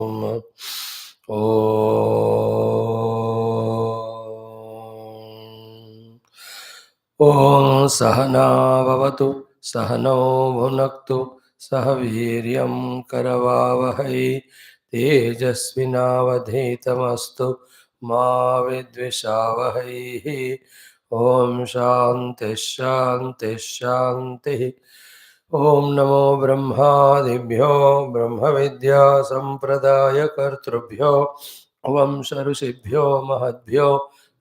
ॐ सहना भवतु सहनौ भुनक्तु सह वीर्यं करवावहै तेजस्विनावधीतमस्तु मा विद्विषावहैः। ॐ शान्तिः शान्तिः शान्तिः। ॐ नमो ब्रह्मादिभ्यो ब्रह्मविद्या सम्प्रदायकर्तृभ्यो वंश ऋषिभ्यो महद्भ्यो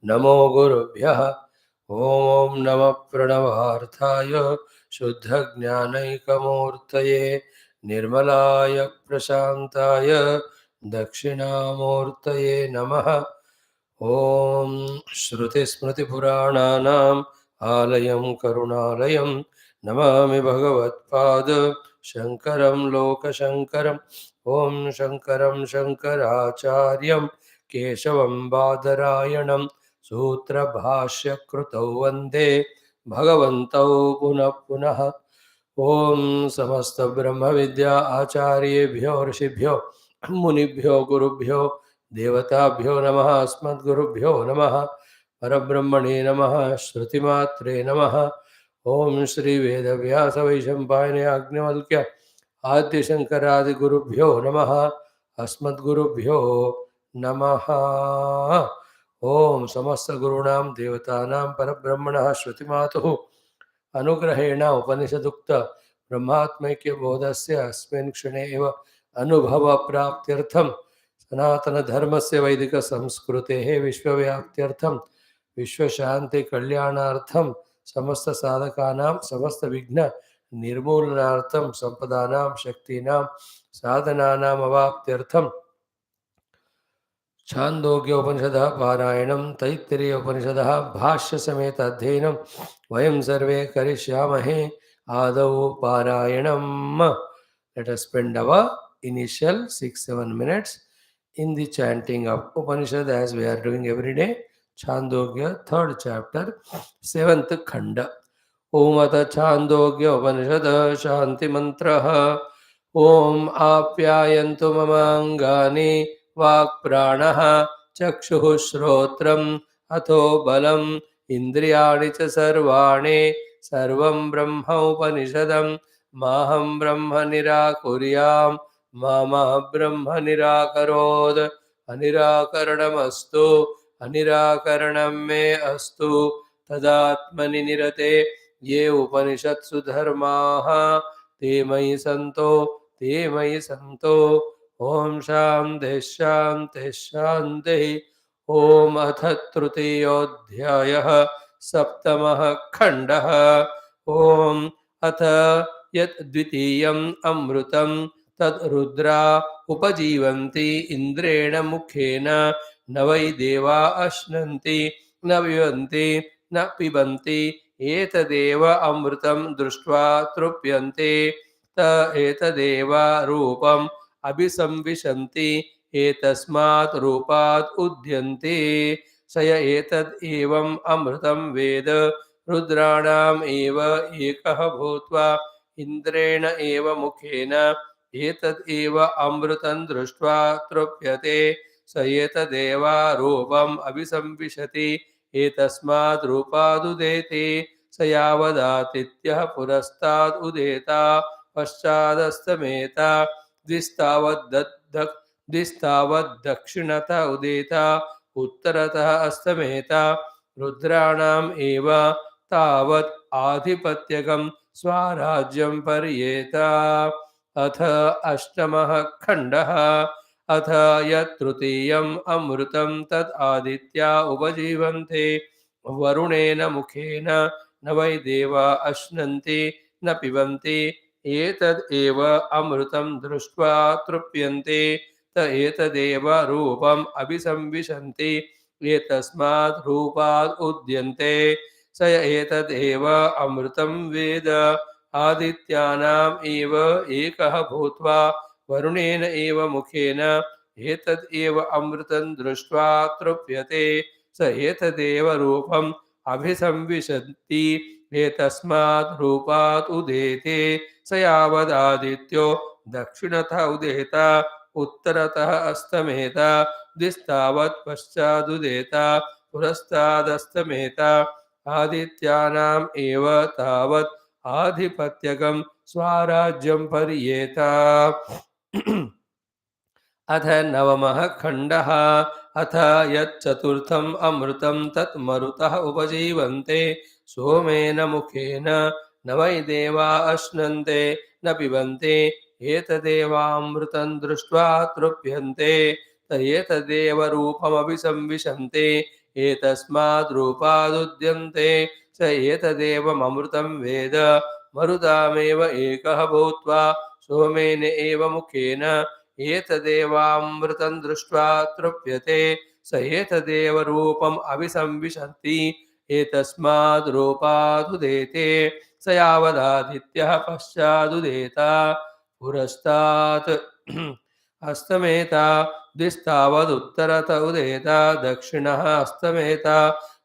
नमो गुरुभ्यः। ॐ नमः प्रणवार्थाय शुद्धज्ञानैकमूर्तये निर्मलाय प्रशान्ताय दक्षिणामूर्तये नमः। ॐ श्रुतिस्मृतिपुराणानाम् आलयं करुणालयं नमामि भगवत्पाद शङ्करं लोकशङ्करम्। ॐ शङ्करं शङ्कराचार्यं केशवं बादरायणं सूत्रभाष्यकृतौ वन्दे भगवन्तौ पुनः पुनः। ॐ समस्त ब्रह्म विद्या आचार्येभ्यो ऋषिभ्यो मुनिभ्यो गुरुभ्यो देवताभ्यो नमः। अस्मद्गुरुभ्यो नमः। परब्रह्मणे नमः। श्रुतिमात्रे नमः। ओम श्री वेद व्यास वैशंपायने आज्ञवल्क्य आद्यशंकरादिगुरुभ्यो नमः। अस्मद्गुरुभ्यो नमः। ओम समस्त गुरूणां देवतानां परब्रह्मणः श्रुतिमातुः अनुग्रहेण उपनिषदुक्त ब्रह्मात्मैक्य बोधस्य अस्मिन् क्षणे एव अनुभव प्राप्त्यर्थं सनातन धर्मस्य वैदिक संस्कृतेः विश्वव्याप्त्यर्थं विश्वशान्ति कल्याणार्थं समस्त साधकानां समस्त विघ्न निर्मूलनार्थं संपदानां शक्तीनां साधनानाम् अवाप्त्यर्थं छान्दोग्य उपनिषदः पारायणं तैत्तिरीय उपनिषदः भाष्य समेत अध्ययनं वयं सर्वे करिष्यामहे। आदौ पारायणं। Let us spend our initial 6-7 minutes in the chanting of Upanishad as we are doing every day. Chandogya, 3rd chapter, 7th khanda. Om Ata Chandogya Upanishad Shanti Mantraha. Om Apyayantu Mamangani Vak Pranaha Chakshuh Shrotram Atho Balam Indriyani Cha Sarvane Sarvam Brahma Upanishadam Maham Brahma Nirakuryam Mama Brahma Nirakarod Anirakaranamastu Anirakaranam me astu Tadatmani nirate ये उपनिषत्सु धर्माः ते मयि सन्तो ओम शान्तिः शान्तिः शान्तिः। ओम अथ तृतीयोऽध्यायः सप्तमः खण्डः। ओम अथ यत् द्वितीयम् अमृतं तद् रुद्रा उपजीवन्ति इन्द्रेण मुखेन न वै देवा अश्नन्ति न विवन्ति न पिबन्ति एतदेव अमृतं दृष्ट्वा तृप्यन्ते त एतदेव रूपम् अभिसंविशन्ति एतस्मात् रूपात् उद्यन्ते स य एतद् एवम् अमृतं वेद रुद्राणाम् एव एकः भूत्वा इन्द्रेण एव मुखेन एतद् एव अमृतं दृष्ट्वा तृप्यते स एतदेव रूपम् अभिसंविशति एतस्मात् रूपादुदेति स यावदातिथ्यः पुरस्ताद् उदेता पश्चादस्तमेता द्विस्तावद्दक्षिणतः उदेता उत्तरतः अस्तमेता रुद्राणाम् एव तावत् आधिपत्यकं स्वराज्यं पर्येता। अथ अष्टमः खण्डः। अथ यत् तृतीयम् अमृतं तत् आदित्या उपजीवन्ते वरुणेन मुखेन न वै देवा अश्नन्ति न पिबन्ति एतद् एव अमृतं दृष्ट्वा तृप्यन्ते त एतदेव रूपम् अभिसंविशन्ति एतस्मात् रूपात् उद्यन्ते स य एतदेव अमृतं वेद आदित्यानाम् एव एकः भूत्वा वरुणेन एव मुखेन एतद् एव अमृतं दृष्ट्वा तृप्यते स एतदेव रूपम् अभिसंविशन्ति एतस्मात् रूपात् उदेते स यावदादित्यो दक्षिणतः उदेता उत्तरतः अस्तमेत दिस्तावत् पश्चादुदेत पुरस्तादस्तमेत आदित्यानाम् एव तावत् आधिपत्यकं स्वराज्यं पर्येत। अथ नवमः खण्डः। अथ यच्चतुर्थम् अमृतं तत् मरुतः उपजीवन्ते सोमेन मुखेन न वै देवा अश्नन्ते न पिबन्ते एतदेवामृतं दृष्ट्वा तृप्यन्ते त एतदेव रूपमपि संविशन्ते एतस्माद् रूपादुद्यन्ते स एतदेवममृतं वेद मरुतामेव एकः भूत्वा सोमेन एव मुखेन एतदेवामृतं दृष्ट्वा तृप्यते स एतदेव रूपम् अभिसंविशन्ति एतस्माद् रूपादुदेते स यावदादित्यः पश्चादुदेत पुरस्तात् अस्तमेत दिस्तावदुत्तरत उदेत दक्षिणः अस्तमेत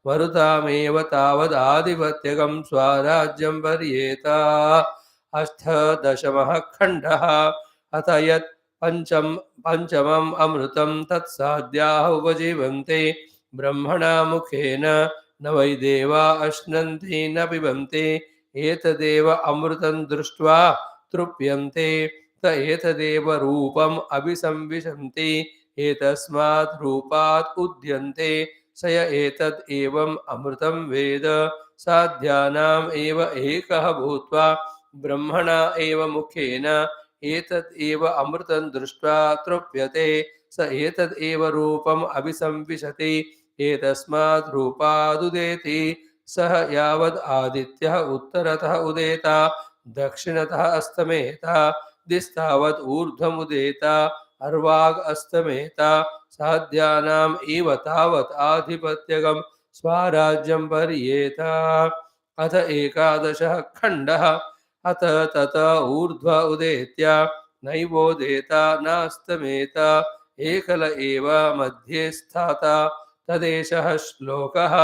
मरुतामेव तावदाधिपत्यकं स्वराज्यं पर्येत। अष्टादशमः खण्डः। अथ यत् पंचमम् अमृतं तत्साध्याः उपजीवन्ते ब्रह्मणा मुखेन न वै देवा अश्नन्ति न पिबन्ति एतदेव अमृतं दृष्ट्वा तृप्यन्ते त एतदेव रूपम् अभिसंविशन्ति एतस्मात् रूपात् उद्यन्ते स य एतद् एवम् अमृतं वेद साध्यानाम् एव एकः भूत्वा ब्रह्मणा एव मुखेन एतद् एव अमृतं दृष्ट्वा तृप्यते स एतद् एव रूपम् अभिसंविशति एतस्मात् रूपादुदेति सः यावद् आदित्यः उत्तरतः उदेत दक्षिणतः अस्तमेत दिस्तावत् ऊर्ध्वमुदेत अर्वाग् अस्तमेत साध्यानाम् एव तावत् आधिपत्यकं स्वराज्यं पर्येत। अथ एकादशः खण्डः। अथ तत ऊर्ध्व उदेत्य नैवोदेत नास्तमेत एकल एव मध्ये स्थाता तदेशः श्लोकः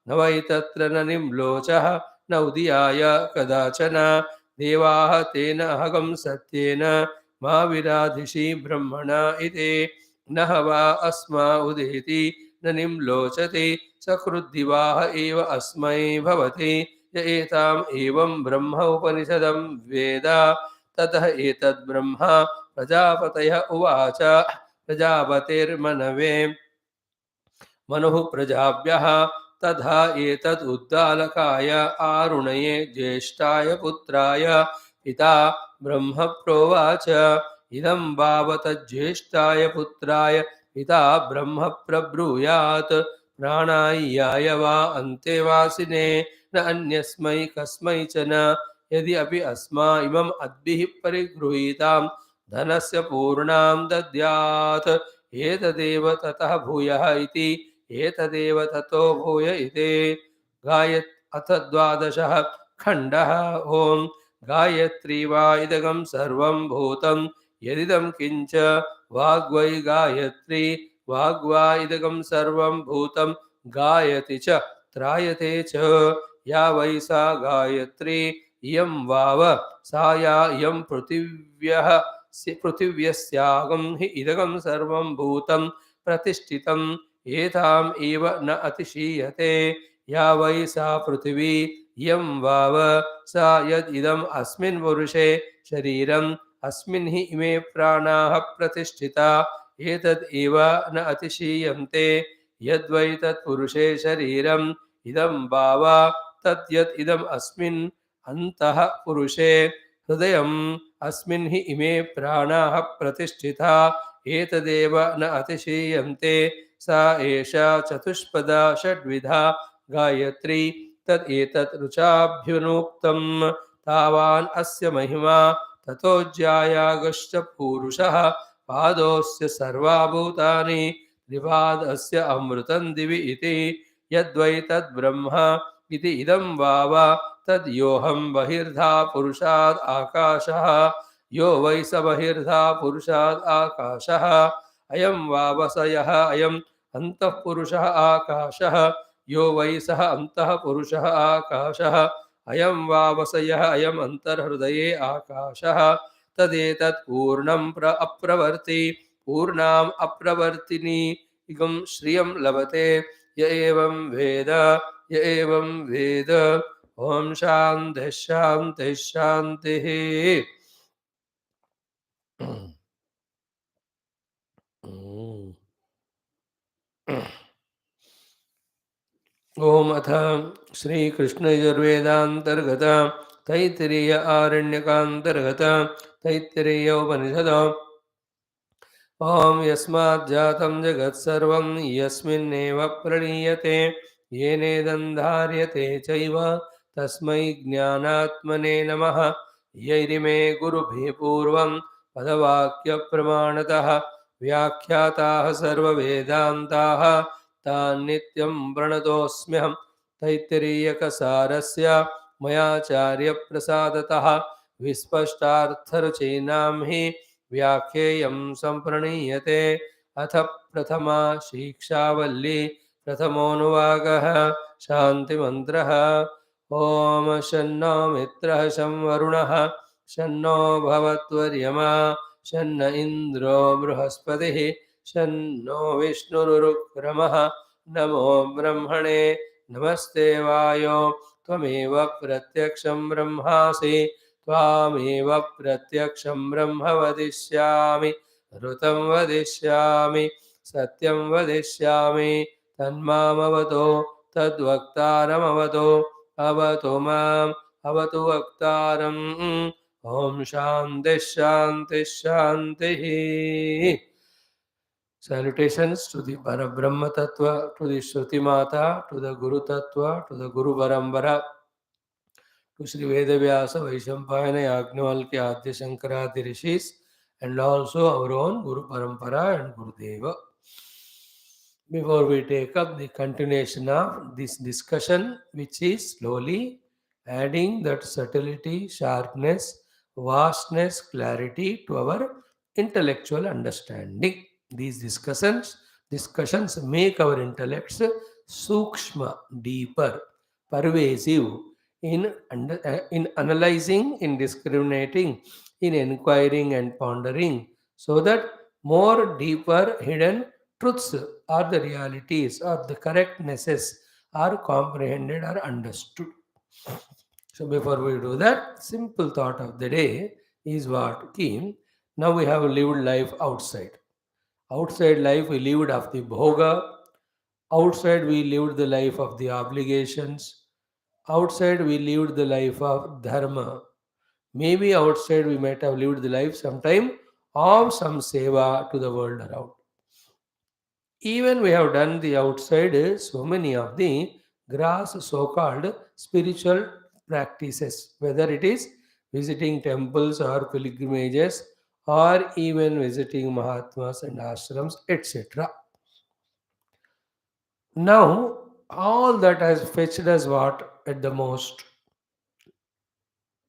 न वै तत्र न निम्लोचः न उदयाय कदाचन देवाः तेन अहं सत्येन मा विराधिषि ब्रह्मणा इति न वा अस्मा उदेति न निम्लोचति सकृद्दिवाः एव अस्मै भवति य एताम् एवं ब्रह्म उपनिषदं वेद ततः एतद् ब्रह्म प्रजापतयः उवाच प्रजापतिर्मनवे मनुः प्रजाभ्यः तथा एतद् उद्दालकाय आरुणये ज्येष्ठाय पुत्राय पिता ब्रह्म प्रोवाच इदं वावतज्येष्ठाय पुत्राय पिता ब्रह्म प्रब्रूयात् प्राणायाय वा अन्तेवासिने न अन्यस्मै कस्मैचन यदि अपि अस्मा इमम् अद्भिः परिगृहीतां धनस्य पूर्णां दद्यात् एतदेव ततः भूयः इति एतदेव ततो भूय इति। अथ द्वादशः खण्डः। ओम गायत्री वा इदगं सर्वं भूतं यदिदं किञ्च वाग्वै गायत्री वाग्वा इदगं सर्वं भूतं गायति च त्रायते च या वै सा गायत्री इयं वाव सा या इयं पृथिव्यस्यागं हि इदगं सर्वं भूतं प्रतिष्ठितम् एताम् एव न अतिशीयते या वै सा पृथिवी इयं वाव सा यद् इदम् अस्मिन् पुरुषे शरीरम् अस्मिन् हि इमे प्राणाः प्रतिष्ठिता एतद् एव न अतिशीयन्ते यद्वै तत्पुरुषे शरीरम् इदं वाव तद्यत् इदम् अस्मिन् अन्तः पुरुषे हृदयम् अस्मिन् हि इमे प्राणाः प्रतिष्ठिता एतदेव न अतिशीयन्ते सा एषा चतुष्पदा षड्विधा गायत्री तद् एतत् ऋचाभ्युनोक्तं तावान् अस्य महिमा ततो ज्यायागश्च पूरुषः पादोऽस्य सर्वाभूतानि त्रिपादस्य अमृतं दिवि इति यद्वै तद्ब्रह्म इति इदं वाव तद्योऽहं बहिर्धा पुरुषात् आकाशः यो वै स बहिर्धा पुरुषात् आकाशः अयं वाव स यः अयम् अन्तः पुरुषः आकाशः यो वै सः अन्तः पुरुषः आकाशः अयं वाव स यः अयम् अन्तर्हृदये आकाशः तदेतत् पूर्णं अप्रवर्ति पूर्णाम् अप्रवर्तिनी इगं श्रियं लभते य एवं वेद य एवं वेद ॐ शान्तिः शान्तिः शान्तिः ओम अथ श्रीकृष्णयजुर्वेदान्तर्गत तैत्तिरीय आरण्यकान्तर्गत तैत्तिरीय उपनिषद ओम यस्माज्जातं जगत्सर्वं यस्मिन्नेव प्रणीयते येनेदं चैव तस्मै ज्ञानात्मने नमः यैरिमे गुरुभिः पूर्वं पदवाक्यप्रमाणतः व्याख्याताः सर्ववेदान्ताः तान् नित्यं प्रणतोऽस्म्यहं तैत्तिरीयकसारस्य मयाचार्यप्रसादतः विस्पष्टार्थरचयिनां हि व्याख्येयं सम्प्रणीयते अथ प्रथमा शिक्षावल्ली प्रथमोऽनुवागः शान्तिमन्त्रः ॐ शन्नो मित्रः शं वरुणः शन्नो भवत्वर्यमा शन्न इन्द्रो बृहस्पतिः शन्नो विष्णुरुक्रमः नमो ब्रह्मणे नमस्ते वायो त्वमेव प्रत्यक्षं ब्रह्मासि त्वामेव प्रत्यक्षं ब्रह्म वदिष्यामि ऋतं वदिष्यामि सत्यं वदिष्यामि तन्मामवतो तद्वक्तारमवतो अवतु माम् अवतु वक्तारम् ॐ शान्तिः शान्तिः शान्तिः Salutations to the Parabrahma Tattva, to the Shruti Mata, to the Guru Tattva, to the Guru Parambara, to Sri Vedavyasa, Vaishampayana, Yagnavalkya, Adi Shankara, Adi Rishis, and also our own Guru Parampara and Gurudeva. Before we take up the continuation of this discussion, which is slowly adding that subtlety, sharpness, vastness, clarity to our intellectual understanding. These discussions make our intellects sukshma, deeper, pervasive in analyzing, in discriminating, in inquiring and pondering, so that more deeper hidden truths or the realities or the correctnesses are comprehended or understood. So before we do that, simple thought of the day is what came. Now we have lived life outside. Outside life we lived of the bhoga. Outside we lived the life of the obligations. Outside we lived the life of dharma. Maybe outside we might have lived the life sometime of some seva to the world around. Even we have done the outside so many of the gross so-called spiritual practices, whether it is visiting temples or pilgrimages or even visiting Mahatmas and ashrams, etc. Now, all that has fetched us what at the most?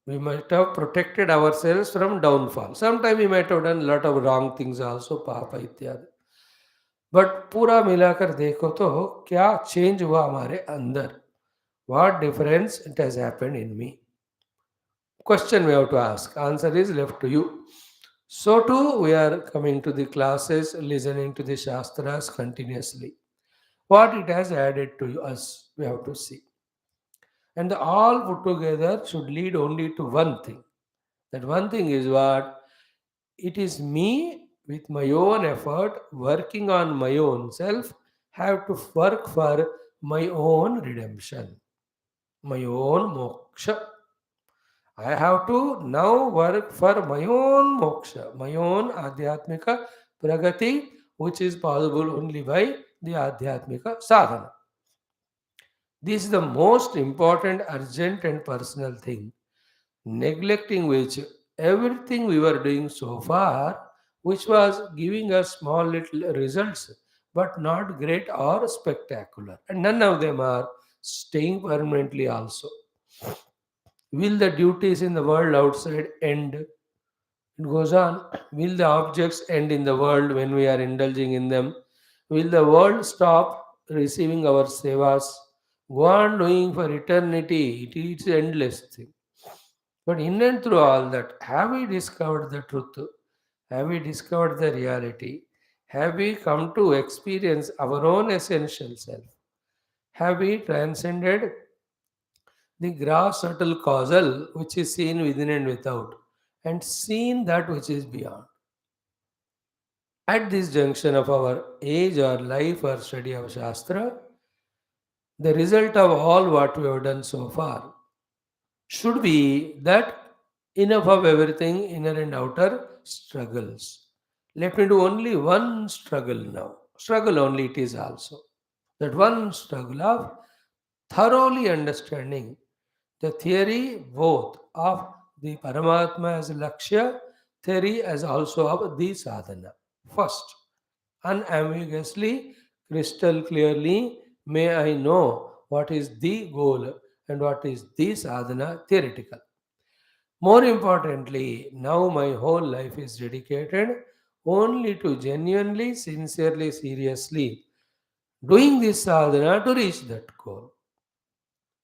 We might have protected ourselves from downfall. Sometimes we might have done a lot of wrong things also, papa ityadi. But पूरा मिलाकर देखो तो क्या change हुआ हमारे अंदर what difference it has happened in me question we have to ask answer is left to you so too we are coming to the classes listening to the shastras continuously what it has added to us we have to see and the all put together should lead only to one thing that one thing is what it is me with my own effort working on my own self have to work for my own redemption my own moksha I have to now work for my own moksha my own adhyatmika pragati which is possible only by the adhyatmika sadhana this is the most important urgent and personal thing neglecting which everything we were doing so far, which was giving us small little results, but not great or spectacular. And none of them are staying permanently also. Will the duties in the world outside end? It goes on. Will the objects end in the world when we are indulging in them? Will the world stop receiving our sevas? Go on doing for eternity. It is endless thing. But in and through all that, have we discovered the truth? Have we discovered the reality? Have we come to experience our own essential self? Have we transcended the gross subtle causal which is seen within and without, and seen that which is beyond? At this junction of our age or life or study of Shastra, the result of all what we have done so far should be that enough of everything, inner and outer struggles. Let me do only one struggle now. Struggle only it is also. That one struggle of thoroughly understanding the theory both of the Paramatma as Lakshya, theory as also of the sadhana. First, unambiguously, crystal clearly, may I know what is the goal and what is the sadhana theoretical. More importantly, now my whole life is dedicated only to genuinely, sincerely, seriously doing this sadhana to reach that goal.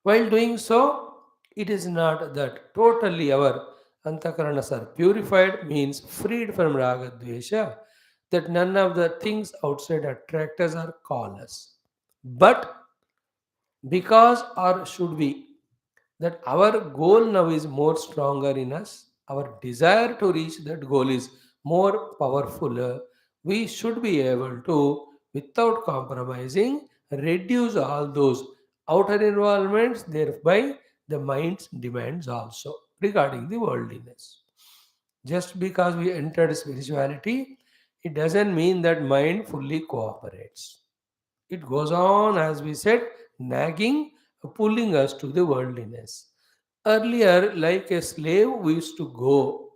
While doing so, it is not that totally our antakaranas are purified, means freed from raga dvesha, that none of the things outside attract us or call us. But because, or should we, that our goal now is more stronger in us, our desire to reach that goal is more powerful, we should be able to, without compromising, reduce all those outer involvements, thereby the mind's demands also regarding the worldliness. Just because we entered spirituality, it doesn't mean that mind fully cooperates. It goes on, as we said, nagging, pulling us to the worldliness. Earlier, like a slave, we used to go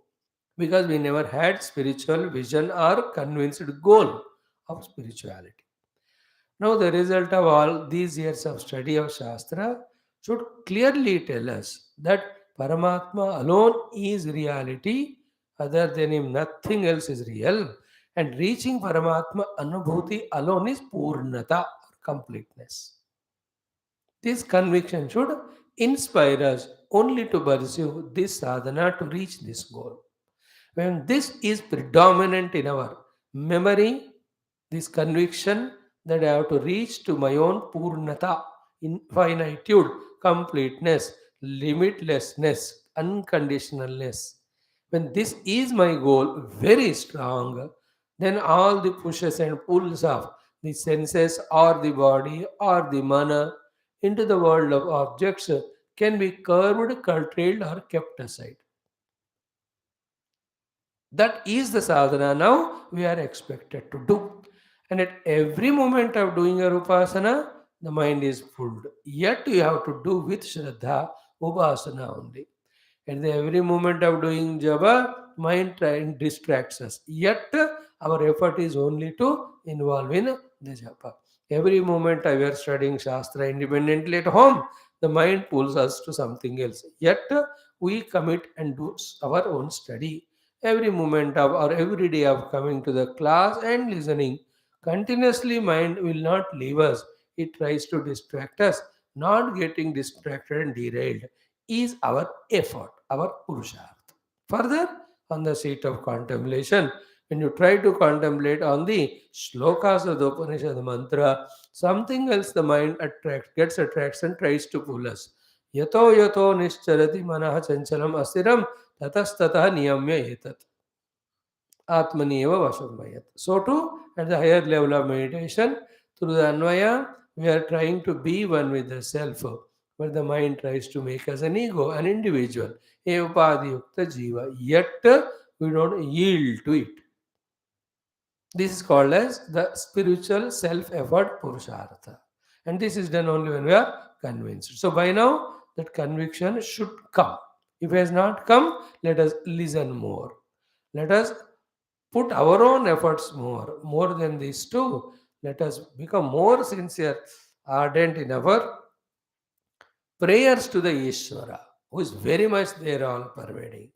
because we never had spiritual vision or convinced goal of spirituality. Now, the result of all these years of study of Shastra should clearly tell us that Paramatma alone is reality, other than him, nothing else is real, and reaching Paramatma Anubhuti alone is Purnata, completeness. This conviction should inspire us only to pursue this sadhana to reach this goal. When this is predominant in our memory, this conviction that I have to reach to my own purnata, infinitude, completeness, limitlessness, unconditionalness. When this is my goal very strong, then all the pushes and pulls of the senses or the body or the mana into the world of objects can be curbed, curtailed, or kept aside. That is the sadhana now we are expected to do. And at every moment of doing your upasana, the mind is pulled. Yet you have to do with Shraddha upasana only. At the every moment of doing japa, mind distracts us. Yet our effort is only to involve in the japa. Every moment we are studying Shastra independently at home, the mind pulls us to something else. Yet we commit and do our own study. Every moment of or every day of coming to the class and listening, continuously mind will not leave us. It tries to distract us. Not getting distracted and derailed is our effort, our purusharth. Further, on the seat of contemplation, when you try to contemplate on the shlokas of the Upanishad mantra, something else the mind gets attracts and tries to pull us. Yato yato nischarati manaha chanchalam asiram tatastata niyamya etat. Atmaniyeva Vasudmayat. So too, at the higher level of meditation, through the Anvaya, we are trying to be one with the self, where the mind tries to make us an ego, an individual, a upadhyukta jiva. Yet we don't yield to it. This is called as the spiritual self-effort purushartha. And this is done only when we are convinced. So by now, that conviction should come. If it has not come, let us listen more. Let us put our own efforts more than these two. Let us become more sincere, ardent in our prayers to the Ishvara, who is very much there, all pervading.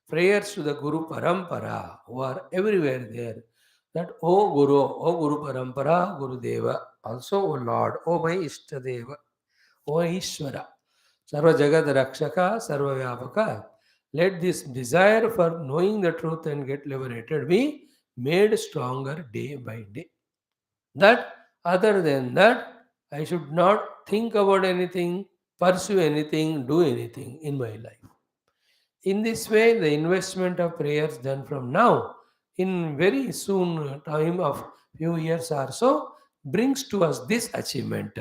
Prayers to the Guru Parampara, who are everywhere there. That, O Guru, O Guru Parampara, Guru Deva, also O Lord, O my Ishtadeva, O Ishvara, Sarva Jagad Rakshaka, Sarva Vyapaka. Let this desire for knowing the truth and get liberated be made stronger day by day. That other than that, I should not think about anything, pursue anything, do anything in my life. In this way, the investment of prayers done from now, in very soon time of few years or so, brings to us this achievement,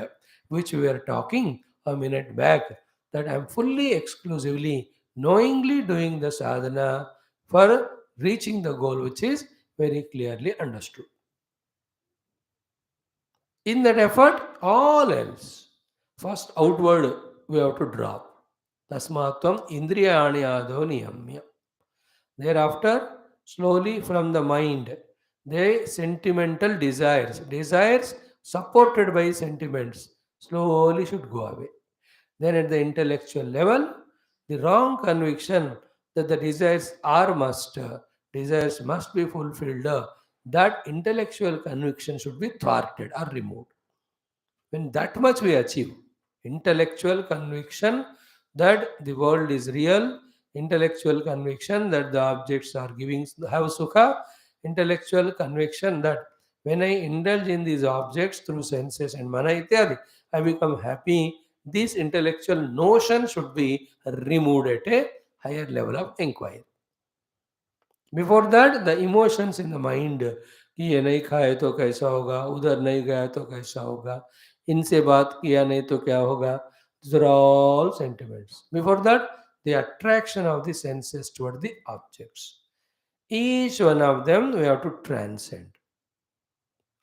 which we were talking a minute back, that I am fully, exclusively, knowingly doing the sadhana for reaching the goal, which is very clearly understood. In that effort, all else, first outward, we have to drop. Tasmatvam indriyani ado niyamya. Thereafter, slowly from the mind, the sentimental desires supported by sentiments, slowly should go away. Then, at the intellectual level, the wrong conviction that the desires must be fulfilled, that intellectual conviction should be thwarted or removed. When that much we achieve, intellectual conviction that the world is real, intellectual conviction that the objects are giving have sukha, intellectual conviction that when I indulge in these objects through senses and mana ityadi, I become happy. This intellectual notion should be removed at a higher level of inquiry. Before that the emotions in the mind कि ये नहीं खाए तो कैसा होगा, उधर नहीं गया तो कैसा होगा, इनसे बात किया नहीं तो क्या होगा, these are all sentiments. Before that, the attraction of the senses toward the objects, each one of them we have to transcend.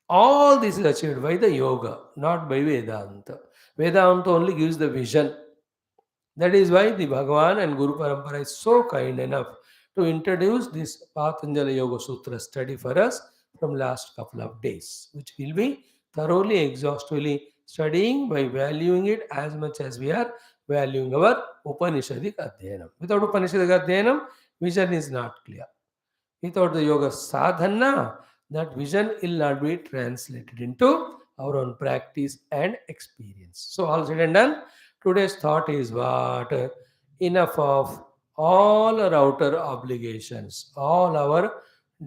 All this is achieved by the yoga, not by Vedanta. Vedanta only gives the vision. That is why the Bhagavan and Guru Parampara is so kind enough to introduce this Patanjali Yoga Sutra study for us from last couple of days, which will be thoroughly, exhaustively studying by valuing it as much as we are valuing our Upanishadic Adhyanam. Without Upanishadic Adhyanam, vision is not clear. Without the yoga sadhana, that vision will not be translated into our own practice and experience. So, all said and done, today's thought is what? Enough of all our outer obligations, all our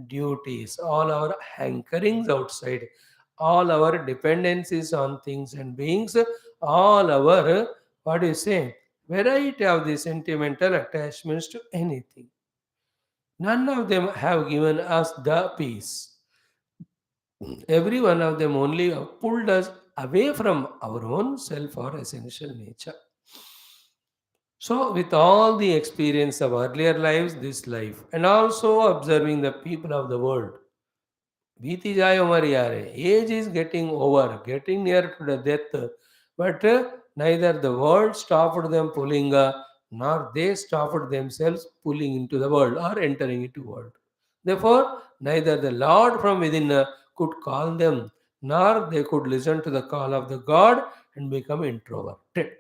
duties, all our hankerings outside, all our dependencies on things and beings, all our, what do you say, variety of the sentimental attachments to anything. None of them have given us the peace. Every one of them only pulled us away from our own self or essential nature. So, with all the experience of earlier lives, this life, and also observing the people of the world, बीती जाए उम्र यार age is getting over, getting near to the death, but neither the world stopped them pulling, nor they stopped themselves pulling into the world or entering into world. Therefore, neither the Lord from within could call them, nor they could listen to the call of the God and become introverted.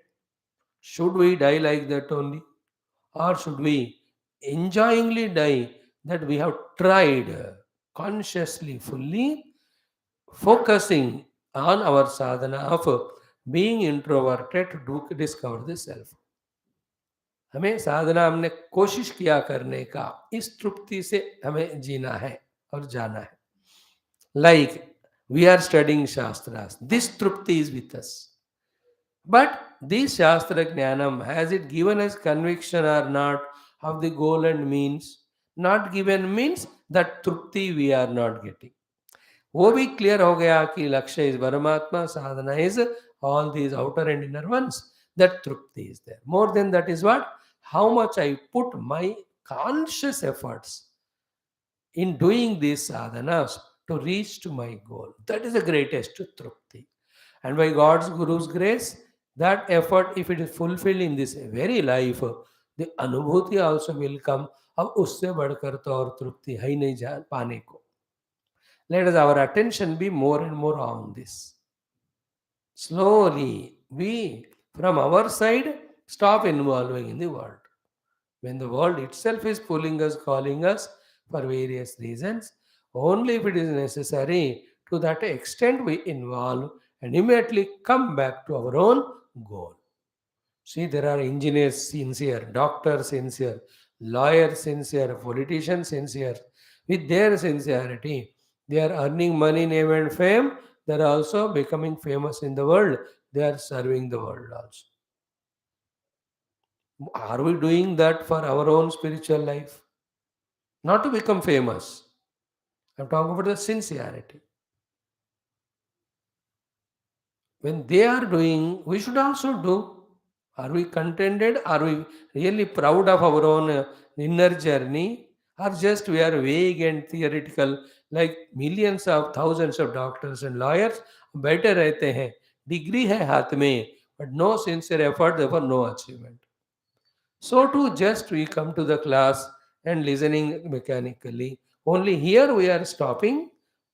Should we die like that only? Or should we enjoyingly die that we have tried consciously, fully focusing on our sadhana of being introverted to discover the self? हमें साधना हमने कोशिश किया करने का, इस तृप्ति से हमें जीना है और जाना है. Like we are studying Shastras, this trupti is with us. But this Shastra Jnanam, has it given us conviction or not of the goal and means? Not given means that trupti we are not getting. वो भी clear हो गया कि लक्ष्य is परमात्मा, साधना is all these outer and inner ones, that trupti is there. More than that is what? How much I put my conscious efforts in doing these sadhanas to reach to my goal. That is the greatest trupti. And by God's Guru's grace, that effort, if it is fulfilled in this very life, the अनुभूति also will come. अब उससे बढ़कर तो और तृप्ति है ही नहीं जान पाने को. Let us our attention be more and more on this. Slowly, we from our side stop involving in the world. When the world itself is pulling us, calling us for various reasons, only if it is necessary, to that extent we involve and immediately come back to our own goal. See, there are engineers sincere, doctors sincere, Lawyers sincere, politicians sincere. With their sincerity, they are earning money, name, and fame. They are also becoming famous in the world. They are serving the world also. Are we doing that for our own spiritual life? Not to become famous. I'm talking about the sincerity. When they are doing, we should also do. Are we contented? Are we really proud of our own inner journey? Or just we are vague and theoretical, like millions of thousands of doctors and lawyers बैठे रहते हैं, degree है हाथ में, but no sincere effort, therefore no achievement. So too, just we come to the class and listening mechanically. Only here we are stopping,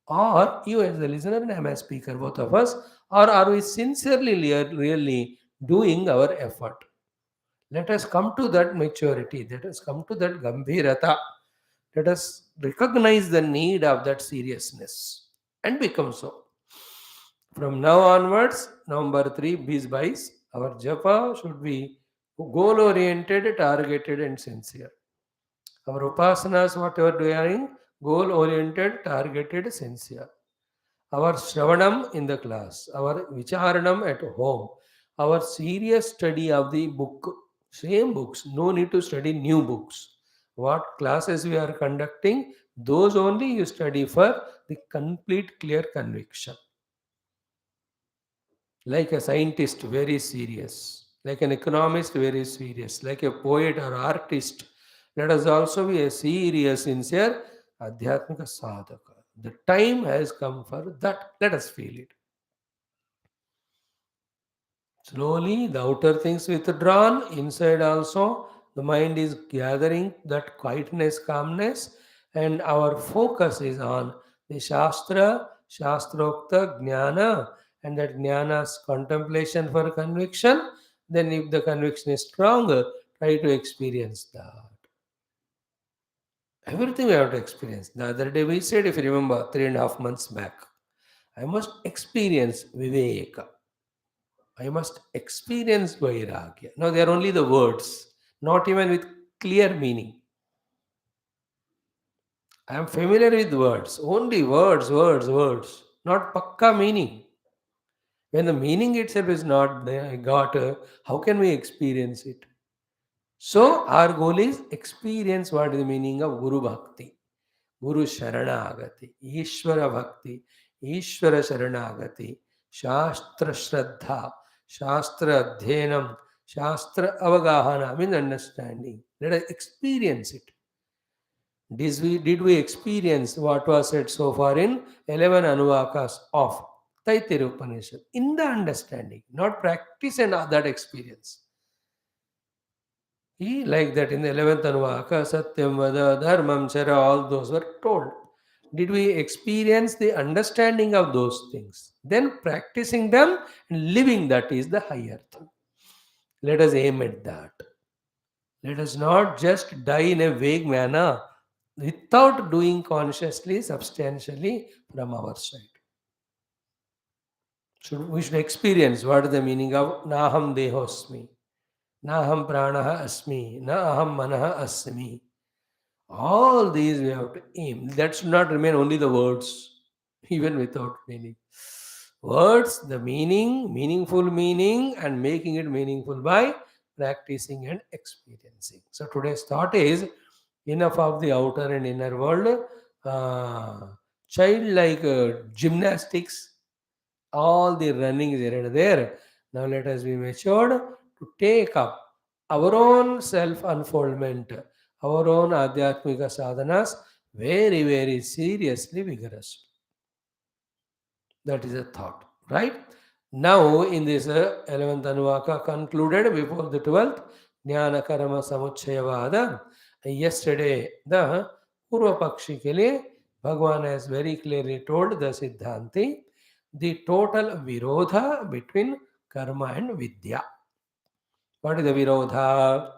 or you as the listener and I am a speaker, both of us, or are we sincerely really doing our effort? Let us come to that maturity. Let us come to that gambhirata. Let us recognize the need of that seriousness and become so. From now onwards, number 3, bis bais, our japa should be goal oriented, targeted, and sincere. Our upasanas, whatever doing, goal oriented, targeted, sincere. Our shravanam in the class, our vicharanam at home, our serious study of the book, same books, no need to study new books. What classes we are conducting, those only you study for the complete clear conviction. Like a scientist, very serious. Like an economist, very serious. Like a poet or artist, let us also be a serious, sincere Adhyatmika sadhaka. The time has come for that. Let us feel it. Slowly, the outer things withdrawn, inside also, the mind is gathering that quietness, calmness, and our focus is on the Shastra, Shastrokta, Jnana, and that Jnana's contemplation for conviction. Then, if the conviction is stronger, try to experience that. Everything we have to experience. The other day we said, if you remember, 3.5 months back, I must experience Viveka. I must experience Vairagya. Now they are only the words, not even with clear meaning. I am familiar with words, only words, words, words, not pakka meaning. When the meaning itself is not there, got, how can we experience it? So our goal is experience what is the meaning of Guru Bhakti. Guru Sharanagati, Ishvara Bhakti, Ishvara Sharanagati, Shastra Shraddha, Shastra Adhyanam, Shastra Avagahana, means understanding. Let us experience it. Did we experience what was said so far in 11 Anuvakas of Taittiriya Upanishad? In the understanding, not practice and that experience. He like that in the 11th Anuvaka, Satyam Vada, Dharmam Chara, all those were told. Did we experience the understanding of those things? Then practicing them and living that is the higher thing. Let us aim at that. Let us not just die in a vague manner without doing consciously, substantially from our side. We should experience what is the meaning of Naham Dehosmi, Naham Pranaha Asmi, Naham Manaha Asmi. All these we have to aim. That should not remain only the words, even without meaning. Words, the meaning, meaningful meaning, and making it meaningful by practicing and experiencing. So today's thought is enough of the outer and inner world. Childlike gymnastics, all the running is here and there. Now let us be matured to take up our own self unfoldment, our own Adhyatmika sadhanas very, very seriously, vigorously. That is a thought, right? Now, in this 11th Anuvaka concluded before the 12th, Jnana Karma Samuchayavada. Yesterday, the Purva Pakshi ke liye, Bhagwan has very clearly told the Siddhanti the total virodha between karma and vidya. What is the virodha?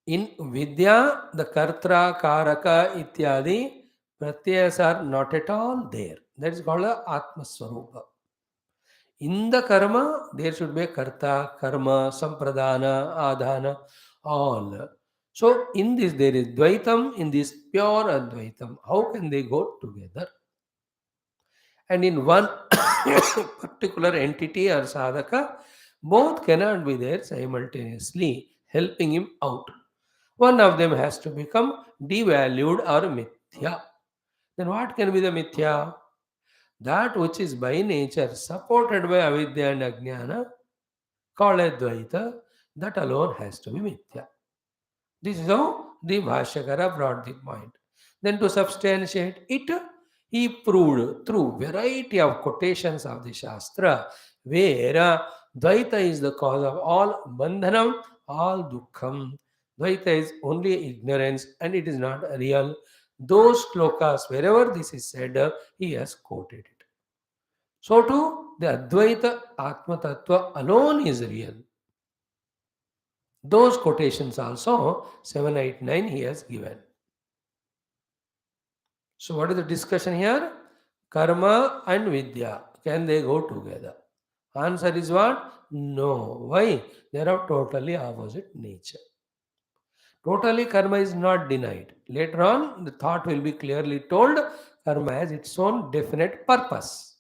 In Vidya, the Kartra, Karaka, Ityadi, Pratyas are not at all there. That is called a Atma Swarupa. In the karma, there should be Karta, Karma, Sampradana, Adhana, all. So in this there is Dvaitam, in this pure Advaitam. How can they go together? And in one particular entity or sadhaka, both cannot be there simultaneously, helping him out. One of them has to become devalued or mithya. Then what can be the mithya? That which is by nature supported by avidya and ajnana, called Advaita, that alone has to be mithya. This is how the Bhashyakara brought the point. Then to substantiate it, he proved through variety of quotations of the Shastra, where Dvaita is the cause of all bandhanam, all dukkham. Dvaita is only ignorance and it is not real. Those slokas, wherever this is said, he has quoted it. So too, the Advaita Atma Tattva alone is real. Those quotations also 789 he has given. So what is the discussion here? Karma and Vidya, can they go together? Answer is what? No. Why? They are of totally opposite nature. Totally karma is not denied. Later on, the thought will be clearly told karma has its own definite purpose.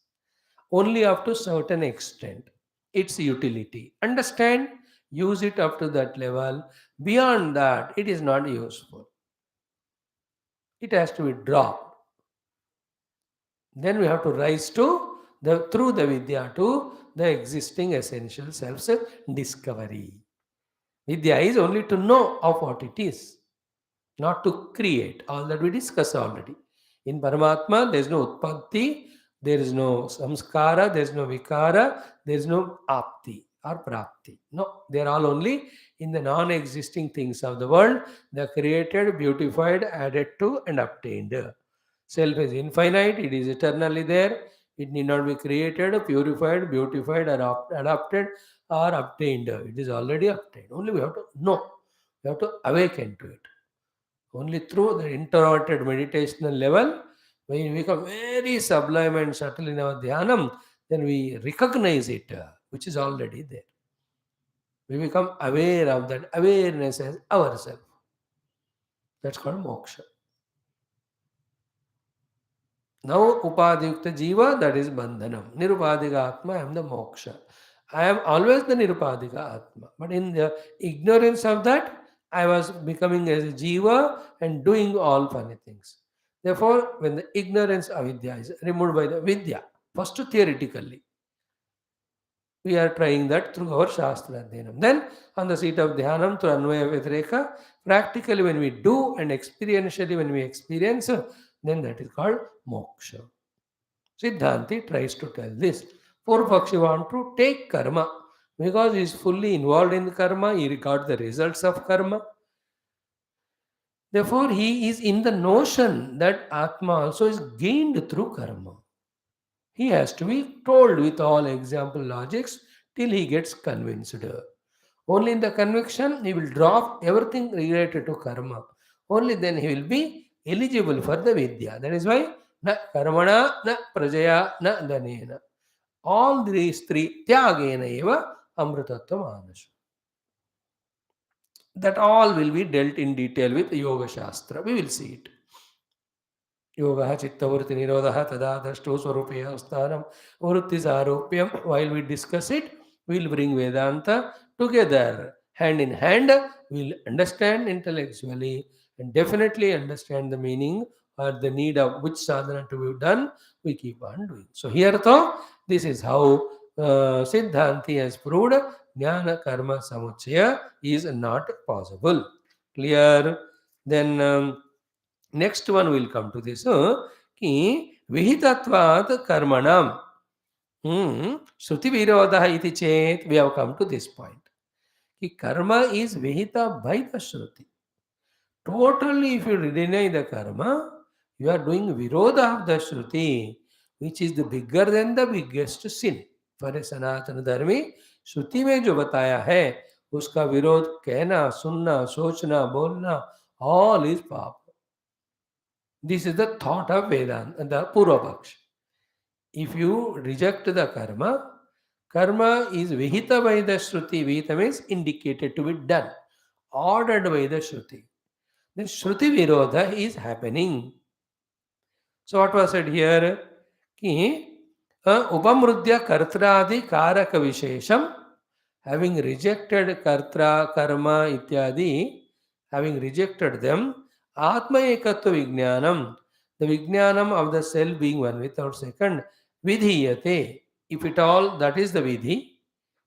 Only up to certain extent. Its utility. Understand? Use it up to that level. Beyond that, it is not useful. It has to be dropped. Then we have to rise to the through the vidya to the existing essential self's discovery. Vidya is only to know of what it is, not to create. All that we discussed already. In Paramatma, there is no utpatti, there is no samskara, there is no vikara, there is no apti or prapti. No, they are all only in the non-existing things of the world. They are created, beautified, added to, and obtained. Self is infinite, it is eternally there. It need not be created, purified, beautified, or adopted, or obtained. It is already obtained. Only we have to know. We have to awaken to it. Only through the introverted meditational level, when we become very sublime and subtle in our dhyanam, then we recognize it, which is already there. We become aware of that awareness as ourselves. That's called moksha. Now, upadhyukta jiva, that is bandhanam. Nirupadhika atma, I am the moksha. I am always the nirupadhika atma. But in the ignorance of that, I was becoming as a jiva and doing all funny things. Therefore, when the ignorance avidya is removed by the vidya, first theoretically, we are trying that through our Shastra Adhyanam. Then, on the seat of Dhyanam, through Anvaya Vyatireka, practically when we do and experientially when we experience, then that is called moksha. Siddhanti tries to tell this. Purvapakshi want to take karma because he is fully involved in karma, he regards the results of karma. Therefore, he is in the notion that Atma also is gained through karma. He has to be told with all example logics till he gets convinced. Only in the conviction he will drop everything related to karma. Only then he will be eligible for the vidya. That is why na karmana, na prajaya, na dhanena. All these three tyagena eva amritattva manasha. That all will be dealt in detail with Yoga Shastra. We will see it. Yoga chittavrutti nirodha tada drashto swarupaya sthanam vrittisaropyam. While we discuss it, we will bring Vedanta together. Hand in hand, we will understand intellectually and definitely understand the meaning or the need of which sadhana to be done. We keep on doing. So here though, this is how Siddhanti has proved Jnana Karma Samuchaya is not possible. Clear? Then next one will come to this. कि विहितत्वात् कर्मणाम श्रुति विरोधः इति चेत we have come to this point कि karma is vihita by the shruti. Totally, if you deny the karma, you are doing virodha of the shruti, which is the bigger than the biggest sin. For a सनातन धर्मी श्रुति में जो बताया है उसका विरोध कहना सुनना सोचना बोलना all is पाप. This is the thought of Vedanta, the Purvapaksh. If you reject the karma is vihita by the Shruti. Vihita means indicated to be done. ordered by the Shruti. Then Shruti Virodha is happening. So what was said here? Ki Upamrudya Kartradi Karaka Vishesham, having rejected Kartra, Karma, Ityadi, having rejected them, Atma Ekatva Vijnanam, the Vijnanam of the self being one without second, Vidhiyate, if at all that is the Vidhi,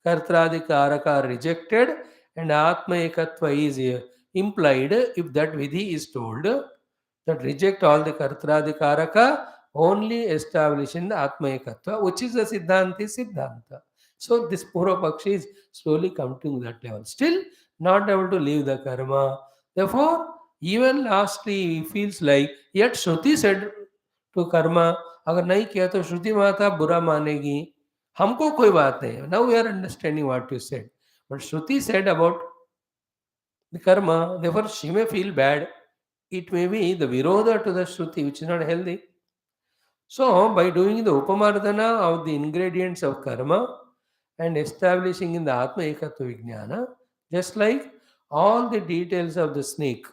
Kartradi Karaka are rejected and Atma Ekatva is implied if that Vidhi is told that reject all the Kartradikaraka, only establish in the Atma Ekatva, which is the Siddhanti Siddhanta. So this Purva Pakshi is slowly coming to that level. Still not able to leave the karma. Therefore, even lastly he feels like, yet Shruti said to karma, अगर नहीं किया तो श्रुति माता बुरा मानेगी, हमको कोई बात नहीं. Now we are understanding what you said. But Shruti said about the karma, therefore she may feel bad. It may be the virodha to the Shruti, which is not healthy. So, by doing the upamardana of the ingredients of karma and establishing in the Atma Ekatva Vijnana, just like all the details of the snake,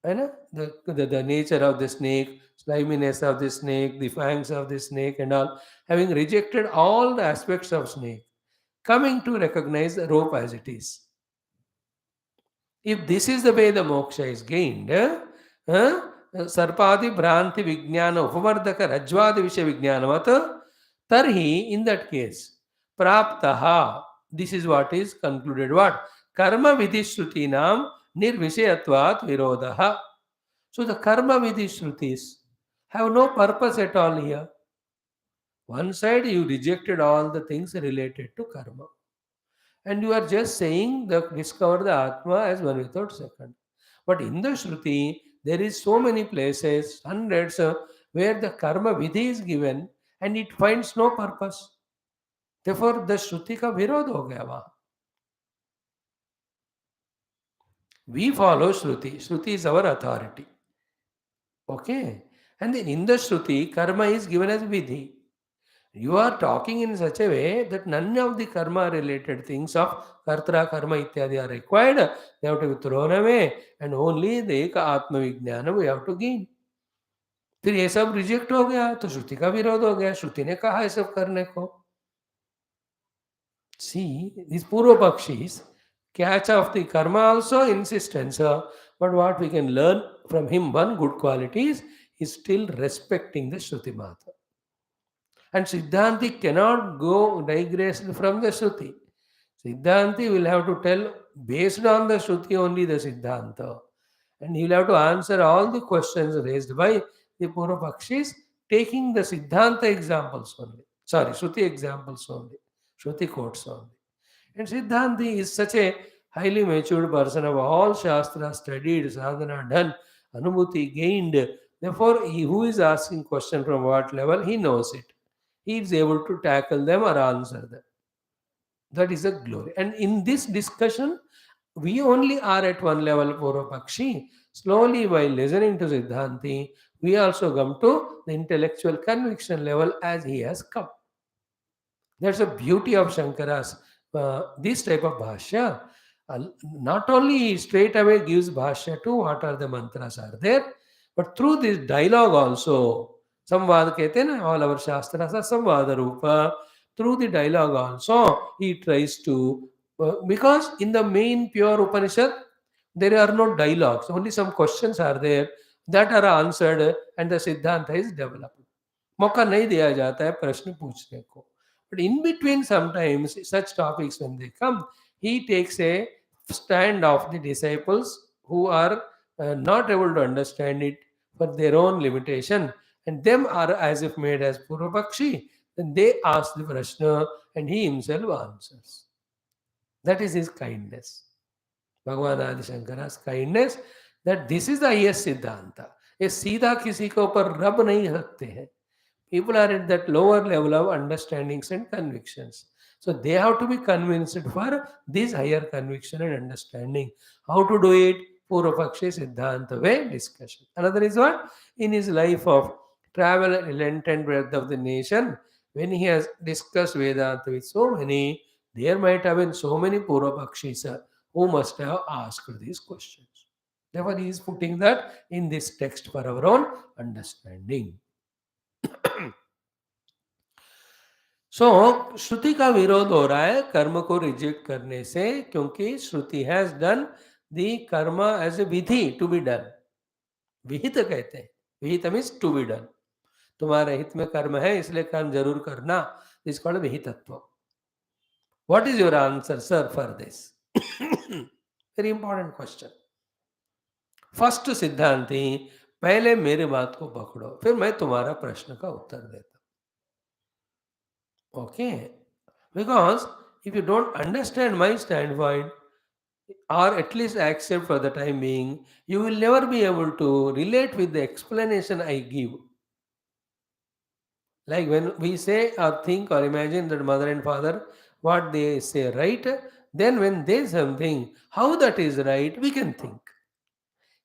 the nature of the snake, sliminess of the snake, the fangs of the snake, and all, having rejected all the aspects of snake, coming to recognize the rope as it is. If this is the way the moksha is gained, sarpadi bhranti vijnana upamardaka rajvadi vishay vijnanavat, tarhi, in that case, praptaha, this is what is concluded. What? Karma vidhi shrutinam nirvishayatvat virodaha. So the karma vidhi shrutis have no purpose at all here. One side you rejected all the things related to karma. And you are just saying that discover the Atma as one without second. But in the Shruti, there is so many places, hundreds, where the karma vidhi is given and it finds no purpose. Therefore, the Shruti ka virod ho gaya wahan. We follow Shruti. Shruti is our authority. Okay? And then in the Shruti, karma is given as vidhi. You are talking in such a way that none of the karma related things of kartra, karma ityadi are required. They have to be thrown away and only the eka atma vijnana we have to gain. फिर ये सब reject हो गया तो श्रुति का विरोध हो गया. श्रुति ने कहा ये सब करने को. See, these Purva Pakshis catch of the karma also insistence. But what we can learn from him, one good quality is still respecting the Shruti Mata. And Siddhanti cannot go digress from the Shruti. Siddhanti will have to tell based on the Shruti only the Siddhanta. And he will have to answer all the questions raised by the Purva Pakshis, taking the Siddhanta examples only. Sorry, Shruti examples only. Shruti quotes only. And Siddhanti is such a highly matured person of all Shastra studied, sadhana done, anubhuti gained. Therefore, he who is asking question from what level, he knows it. He is able to tackle them or answer them. That is a glory. And in this discussion, we only are at one level, Purva Pakshi. Slowly, while listening to Siddhanti, we also come to the intellectual conviction level as he has come. That's the beauty of Shankara's, this type of Bhashya. Not only he straight away gives Bhashya to what are the mantras are there, but through this dialogue also, Samvad कहते हैं ना, all our Shastras are Samvada Rupa. Through the dialogue also, he tries to, because in the main pure Upanishad, there are no dialogues, only some questions are there that are answered and the Siddhanta is developed. मौका नहीं दिया जाता है प्रश्न पूछने को. But in between sometimes such topics when they come, he takes a stand of the disciples who are not able to understand it for their own limitation, and them are as if made as Purva Pakshi. Then they ask the Prashna and he himself answers. That is his kindness. Bhagavan Adi Shankara's kindness, that this is the highest Siddhanta. ये सीधा किसी के ऊपर रब नहीं रखते हैं. People are at that lower level of understandings and convictions. So they have to be convinced for this higher conviction and understanding. How to do it? Purva Pakshi Siddhanta way discussion. Another is what? In his life of travel and length and breadth of the nation, when he has discussed Vedanta with so many, there might have been so many Purva Pakshis who must have asked these questions. Therefore, he is putting that in this text for our own understanding. सो श्रुति का विरोध हो रहा है कर्म को reject करने से, क्योंकि shruti has done the karma as a vidhi to be done. विहित कहते हैं, विहित मीन्स टू बी डन. तुम्हारे हित में कर्म है इसलिए कर्म जरूर करना. दिस कॉल्ड विहितत्व. What is your answer sir for this? Very important question. First सिद्धांति, पहले मेरी बात को पकड़ो, फिर मैं तुम्हारा प्रश्न का उत्तर देता. Okay, because if you don't understand my standpoint, or at least accept for the time being, you will never be able to relate with the explanation I give. Like when we say or think or imagine that mother and father, what they say right, then when they say something, how that is right, we can think.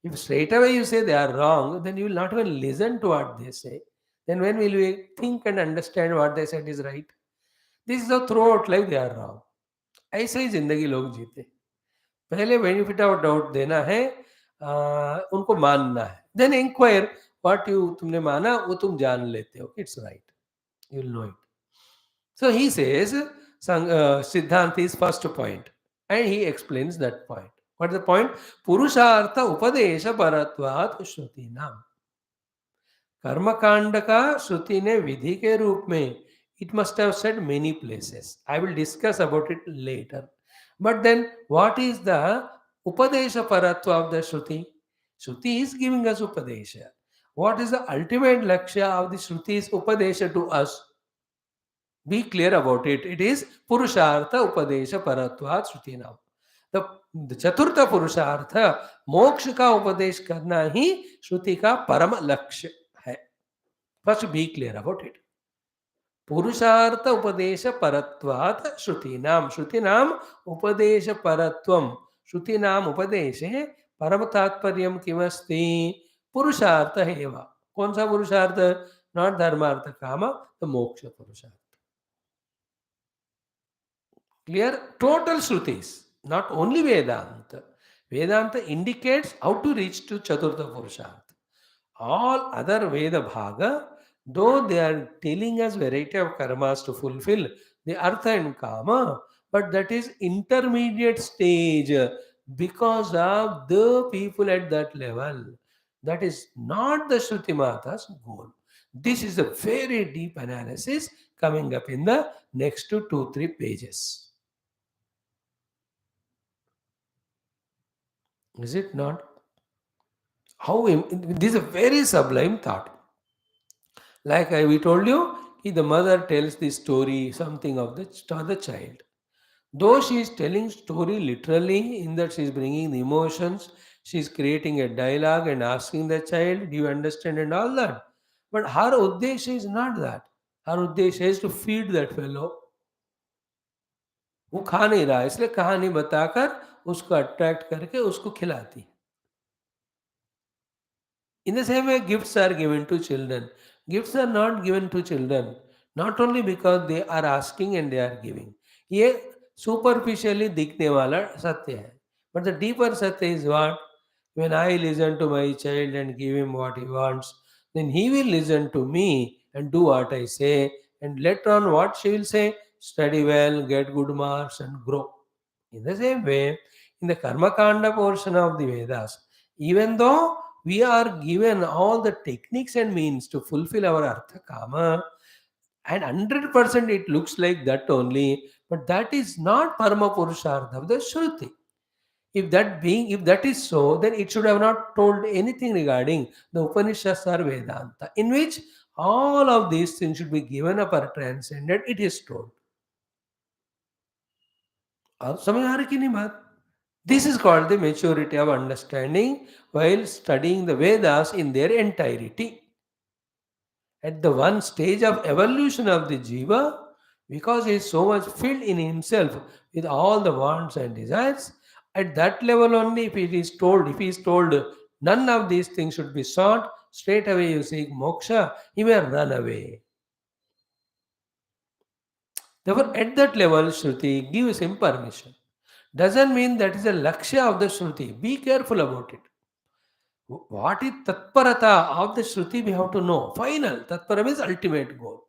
If straight away you say they are wrong, then you will not even listen to what they say. Then when will we think and understand what they said is right? This is throughout life they are wrong. ऐसे ही जिंदगी लोग जीते. पहले benefit of doubt देना है, उनको मानना है, देन इंक्वायर व्हाट यू तुमने माना वो तुम जान लेते हो it's right, you will know it. So he says सिद्धांत is first point and he explains that point. What is the point? पुरुषार्थ उपदेश परत्वात् श्रुति नाम. कर्मकांड का श्रुति ने विधि के रूप में, it must have said many places. I will discuss about it later. But then, what is the Upadesha Paratva of the Shruti? Shruti is giving us Upadesha. What is the ultimate Lakshya of the Shruti's Upadesha to us? Be clear about it. It is Purushartha Upadesha Paratva Shruti Nam. The Chaturtha Purushartha, मोक्ष का उपदेश करना ही श्रुति का परम लक्ष्य है. First be clear about it. पुरुषार्थ उपदेश परत्वात् श्रुतीनाम. श्रुतीनाम उपदेश परत्वम. श्रुतीनाम उपदेशे परम तात्पर्यम किमस्ति? पुरुषार्थ एव. कौन सा पुरुषार्थ? नॉट धर्मार्थ काम, द मोक्ष पुरुषार्थ. क्लियर? टोटल श्रुतिस, not only Vedanta. Vedanta indicates how to reach to chaturtha purusharth. All other Veda bhaga, though they are telling us variety of karmas to fulfill the artha and kama, but that is intermediate stage because of the people at that level. That is not the Shruti Mata's goal. This is a very deep analysis coming up in the next 2-3 pages. Is it not? This is a very sublime thought. Like we told you, the mother tells the story, something of the child. Though she is telling story literally, in that she is bringing the emotions, she is creating a dialogue and asking the child, do you understand and all that. But her uddesha is not that. Her uddesha is to feed that fellow. वो खा नहीं रहा, इसलिए कहानी बताकर उसको attract करके उसको खिलाती. In the same way, gifts are given to children. Gifts are not given to children, not only because they are asking and they are giving. ये superficially दिखने वाला सत्य है. But the deeper satya is what? When I listen to my child and give him what he wants, then he will listen to me and do what I say. And later on, what she will say? Study well, get good marks, and grow. In the same way, in the Karma Kanda portion of the Vedas, even though we are given all the techniques and means to fulfill our artha kama, and 100% it looks like that only, but that is not parama purushartha of the Shruti. If that is so, then it should have not told anything regarding the Upanishads or Vedanta, in which all of these things should be given up or transcended. It is told. आप समझ आ रही कि नहीं बात? This is called the maturity of understanding while studying the Vedas in their entirety. At the one stage of evolution of the Jiva, because he is so much filled in himself with all the wants and desires, at that level only, if he is told none of these things should be sought, straight away you seek moksha, he may run away. Therefore, at that level, Shruti gives him permission. Doesn't mean that is a lakshya of the Shruti. Be careful about it. What is tatparata of the Shruti we have to know. Final. Tatpara means ultimate goal.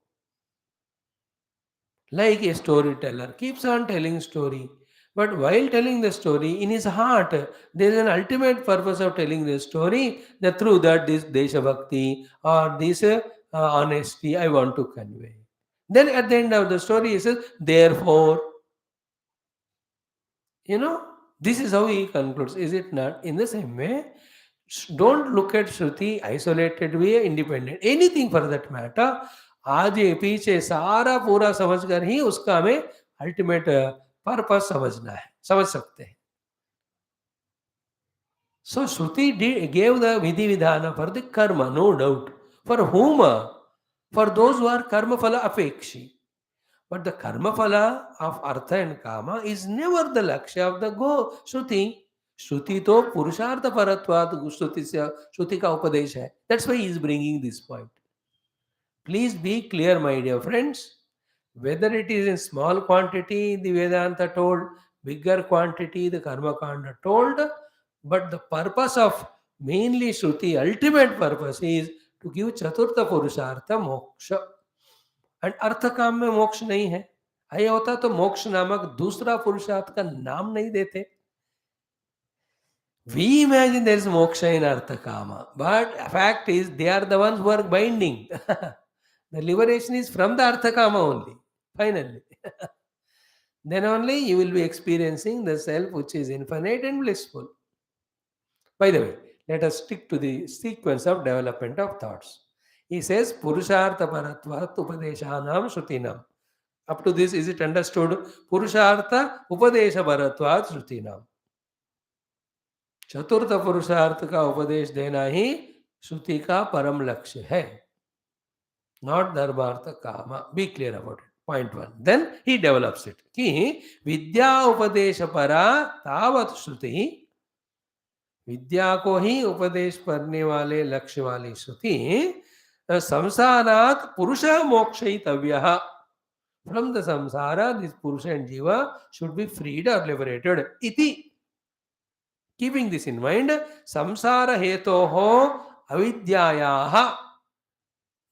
Like a storyteller keeps on telling story. But while telling the story, in his heart, there is an ultimate purpose of telling the story, that through that this Desha Bhakti or this honesty I want to convey. Then at the end of the story, he says, therefore, you know, this is how he concludes. Is it not? In the same way, don't look at Shruti isolated way, independent. Anything for that matter, आगे पीछे सारा पूरा समझकर ही उसका हमें ultimate purpose समझना है, समझ सकते हैं. So Shruti gave the vidhi vidhana for the karma, no doubt. For whom? For those who are karma phala apekshi. But the karma phala of artha and kama is never the lakshya of the Shruti. Shruti to purushartha paratvat Shruti ka upadesh hai. That's why he is bringing this point. Please be clear, my dear friends. Whether it is in small quantity, the Vedanta told, bigger quantity, the Karma Kanda told, but the purpose of mainly Shruti, ultimate purpose is to give Chaturtha Purushartha moksha. And Artha काम में मोक्ष नहीं है. ये होता तो मोक्ष नामक दूसरा पुरुषार्थ का नाम नहीं देते. We imagine there is moksha in Artha Kama, but fact is they are the ones who are binding. The liberation is from the Artha Kama only, finally. Then only you will be experiencing the self which is infinite and blissful. By the way, let us stick to the sequence of development of thoughts. He says, Purushartha Paratvat Upadeshanam Shrutinam. Up to this, is it understood? Purushartha Upadesha Paratvat Shrutinam. चतुर्थ पुरुषार्थ का उपदेश देना ही श्रुति का परम लक्ष्य है. Not धर्मार्थ काम. Be clear about it. Point 1. Then he develops it. कि विद्या उपदेश परा तावत श्रुति, विद्या को ही उपदेश करने वाले लक्ष्य वाली श्रुति, संसारात पुरुष मोक्षयितव्यः. From the samsara, this Purusha and Jiva should be freed or liberated. Iti. Keeping this in mind, samsara hetoho avidyayaha.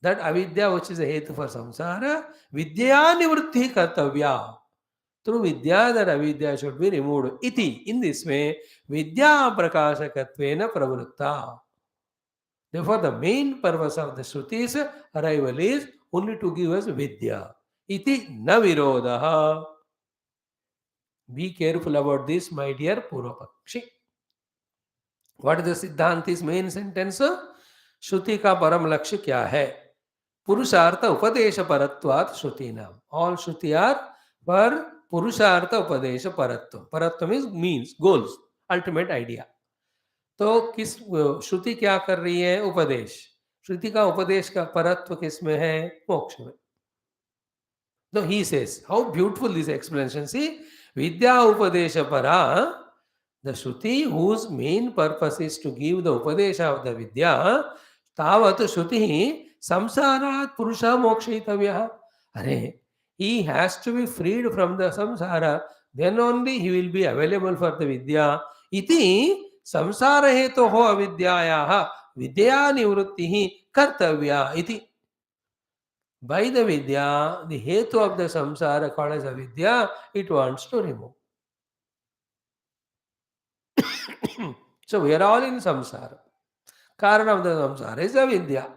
That avidya which is a hetu for samsara, vidya nivritti kartavya. Through vidya, that avidya should be removed. Iti. In this way, vidya prakashakatvena pravritta. Therefore, the main purpose of the Shrutis arrival is only to give us vidya. Iti na virodaha. Be careful about this, my dear Purvapakshi. What is the Siddhanti's main sentence? Shruti ka param lakshya kya hai? Purushartha upadesha paratvat Shruti naam. All Shruti are for Purushartha upadesha paratva. Paratva means goals, ultimate idea. तो किस श्रुति क्या कर रही है? उपदेश. श्रुति का उपदेश का परत्व किस में है? मोक्ष में. No, he says, how beautiful this explanation. See, Vidya Upadesha Para, the Shruti whose main purpose is to give the Upadesha of the Vidya, Tavat Shruti Samsarat Purusha Mokshitavya. Are, he has to be freed from the samsara, then only he will be available for the Vidya. Iti samsara heto ho avidyayaha vidya nivrittihi kartavya iti. By the vidya, the hetu of the samsara called as avidya, it wants to remove. So we are all in samsara. Karana of the samsara is avidya.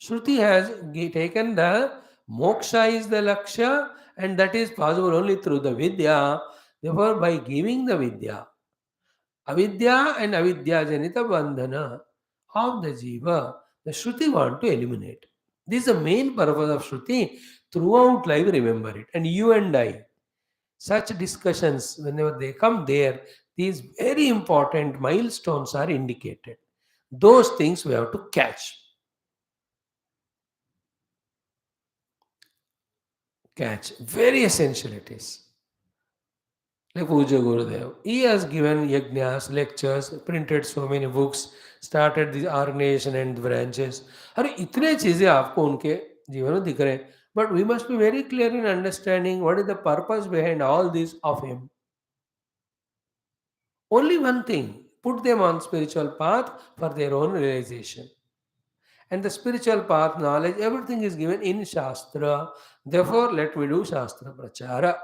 Shruti has taken the moksha is the lakshya, and that is possible only through the vidya. Therefore, by giving the vidya, avidya and avidya janita bandhana of the jiva, the Shruti want to eliminate. This is the main purpose of Shruti. Throughout life, remember it. And you and I, such discussions, whenever they come there, these very important milestones are indicated. Those things we have to catch. Very essential it is. Like Puja Gurudev, he has given yajnas, lectures, printed so many books, started the organization and branches. अरे इतने चीजें आपको उनके जीवन में दिख रहे हैं. But we must be very clear in understanding what is the purpose behind all this of him. Only one thing, put them on spiritual path for their own realization. And the spiritual path, knowledge, everything is given in Shastra. Therefore, let me do Shastra Prachara.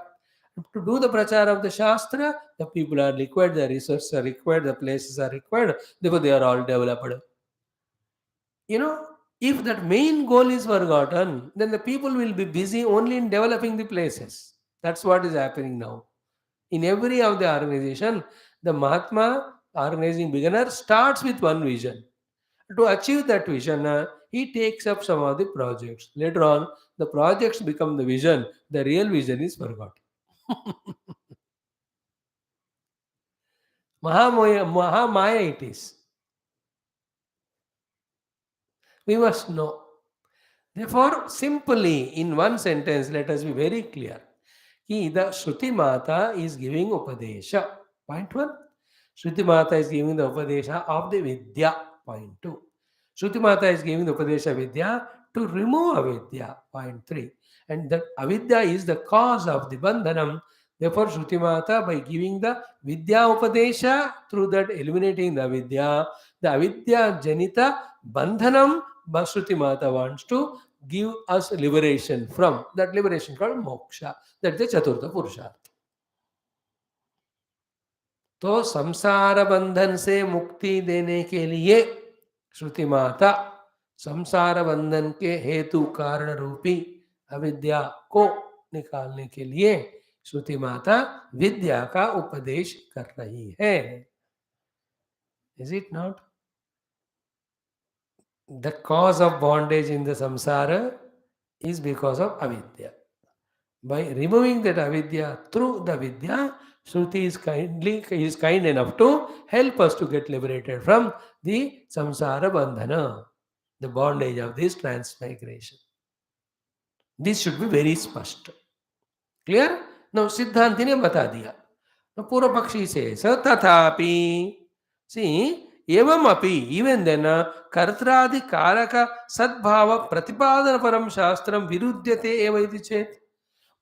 To do the Prachara of the Shastra, the people are required, the resources are required, the places are required, therefore they are all developed. You know, if that main goal is forgotten, then the people will be busy only in developing the places. That's what is happening now. In every of the organization, the Mahatma organizing beginner starts with one vision. To achieve that vision, he takes up some of the projects. Later on, the projects become the vision. The real vision is forgotten. Mahamaya it is. We must know. Therefore, simply in one sentence, let us be very clear. The Shruti Mata is giving Upadesha. Point 1. Shruti Mata is giving the Upadesha of the Vidya. Point 2. Shruti Mata is giving the Upadesha Vidya to remove Avidya. Point 3. And that Avidya is the cause of the Bandhanam. Therefore, Shruti Mata, by giving the Vidya Upadesha, through that eliminating the Avidya Janita Bandhanam, Shruti Mata wants to give us liberation from that liberation called moksha. That is the Chaturtha Purushartha. तो संसार बंधन से मुक्ति देने के लिए श्रुति माता संसार बंधन के हेतु कारण रूपी अविद्या को निकालने के लिए श्रुति माता विद्या का उपदेश कर रही है. Is it not? The cause of bondage in the samsara is because of avidya. By removing that avidya through the vidya, Shruti is kind enough to help us to get liberated from the samsara bandhana, the bondage of this transmigration. This should be very spasht. Clear? Now Siddhanti ne bata diya. Now Purva Pakshi says, tathapi. See, evam api, even then, kartradi karaka sadbhava pratipadana param shastram virudyate eva iti chet.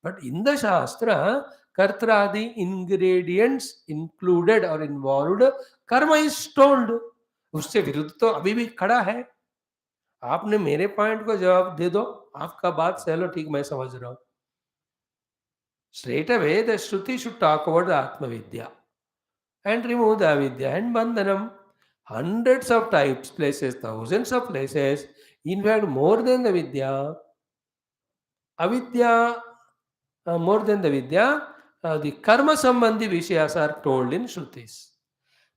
But in the Shastra, Kartradi ingredients included or involved, कर्म is told. उससे विरुद्ध तो अभी भी खड़ा है. आपने मेरे पॉइंट को जवाब दे दो, आपका बात चलो ठीक मैं समझ रहा हूं. Straight away, the Shruti should talk about the Atma Vidya and remove the Avidya and Bandhanam. Hundreds of types, places, thousands of places. In fact, more than the Vidya, Avidya, more than the Vidya, the Karma Sambandhi Vishayas are told in Shrutis.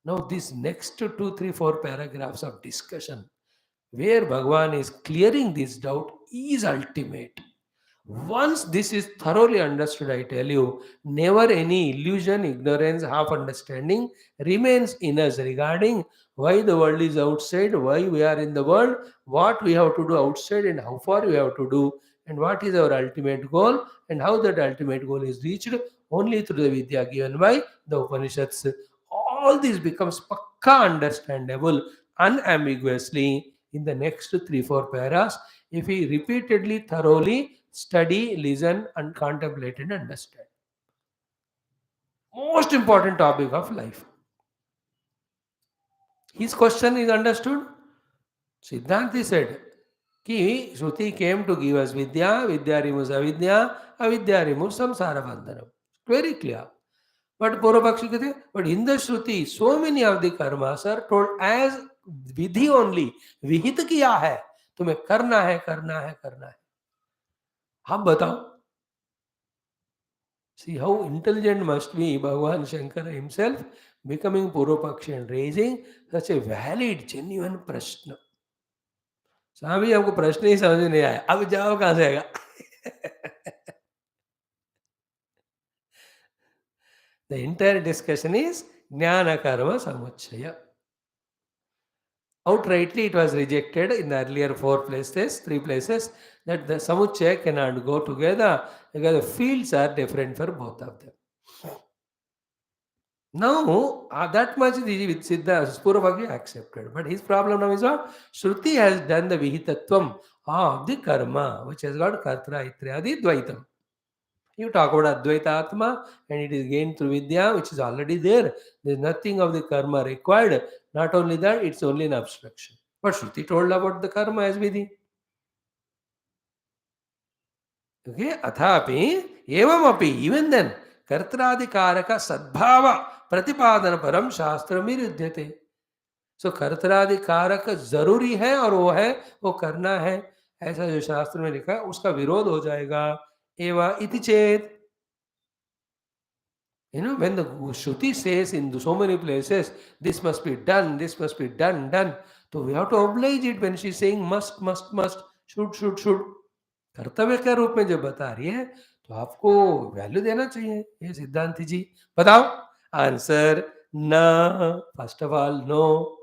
Now, this next 2, 3, 4 paragraphs of discussion, where Bhagavan is clearing this doubt, is ultimate. Once this is thoroughly understood, I tell you, never any illusion, ignorance, half understanding remains in us regarding why the world is outside, why we are in the world, what we have to do outside, and how far we have to do, and what is our ultimate goal, and how that ultimate goal is reached only through the Vidya given by the Upanishads. All this becomes pakka understandable unambiguously in the next 3, 4 paras if we repeatedly, thoroughly study, listen, and contemplate and understand. Most important topic of life. His question is understood. Siddhanti said, Ki Shruti came to give us Vidya, Vidya removes Avidya, Avidya removes Samsara Bandhanam. Very clear. But Purvapakshi कहते, but in the Shruti, so many of the karmas are told as Vidhi only. विहित किया है, तुम्हें करना है, करना है, करना है. आप बताओ. See how intelligent must be Bhagavan Shankara himself becoming Purvapakshi and raising such a valid, genuine प्रश्न. स्वामी हमको प्रश्न ही समझ नहीं आया, अब जवाब कहां से आएगा? The entire discussion is Jnana Karma Samuchaya. Outrightly it was rejected in the earlier 3 places, that the Samuchaya cannot go together because the fields are different for both of them. Now, that much with Siddha Purvapakshi accepted. But his problem now is what? Shruti has done the Vihitatvam of the karma, which has got Kartra, Itriyadi, Dvaitam. You talk about Advaita Atma and it is gained through Vidya, which is already there. There is nothing of the karma required. Not only that, it's only an abstraction. But Shruti told about the karma as Vidhi. Okay, Athapi, Evamapi, even then, Kartradikaraka Sadbhava Pratipadana Param Shastra Viruddhyate. सो कर्तरादि कारक जरूरी है और वो है, वो करना है, ऐसा जो शास्त्र में लिखा है उसका विरोध हो जाएगा. एवा इति चेत, when the Shruti says in so many places, this must be done, this must be done, so we have to oblige it when she is saying must, should. कर्तव्य के रूप में जब बता रही है तो आपको वैल्यू देना चाहिए. ये सिद्धांति जी बताओ. आंसर न. First of all know.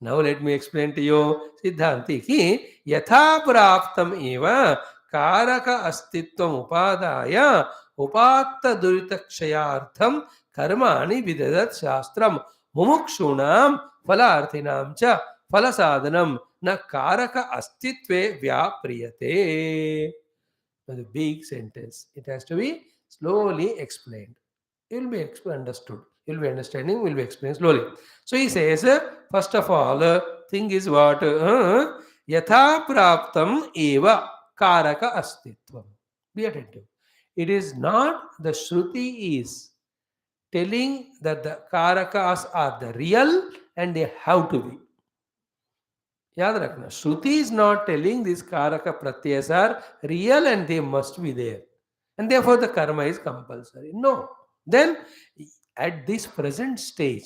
Now let me explain to you, Siddhanti ki yatha praptam eva karaka astitvam upadaya upatta duritakshayartham karmani vidadat shastram mumukshunam phalarthinam cha phalasadhanam na karaka astitve vyapriyate. The big sentence. It has to be slowly explained. It will be understood. You will be understanding, will be explained slowly. So he says, first of all, thing is what? Yatha praptam eva karaka astitvam. Be attentive. It is not the Shruti is telling that the karakas are the real and they have to be. याद रखना, Shruti is not telling these karaka pratyas are real and they must be there. And therefore the karma is compulsory. No. Then at this present stage,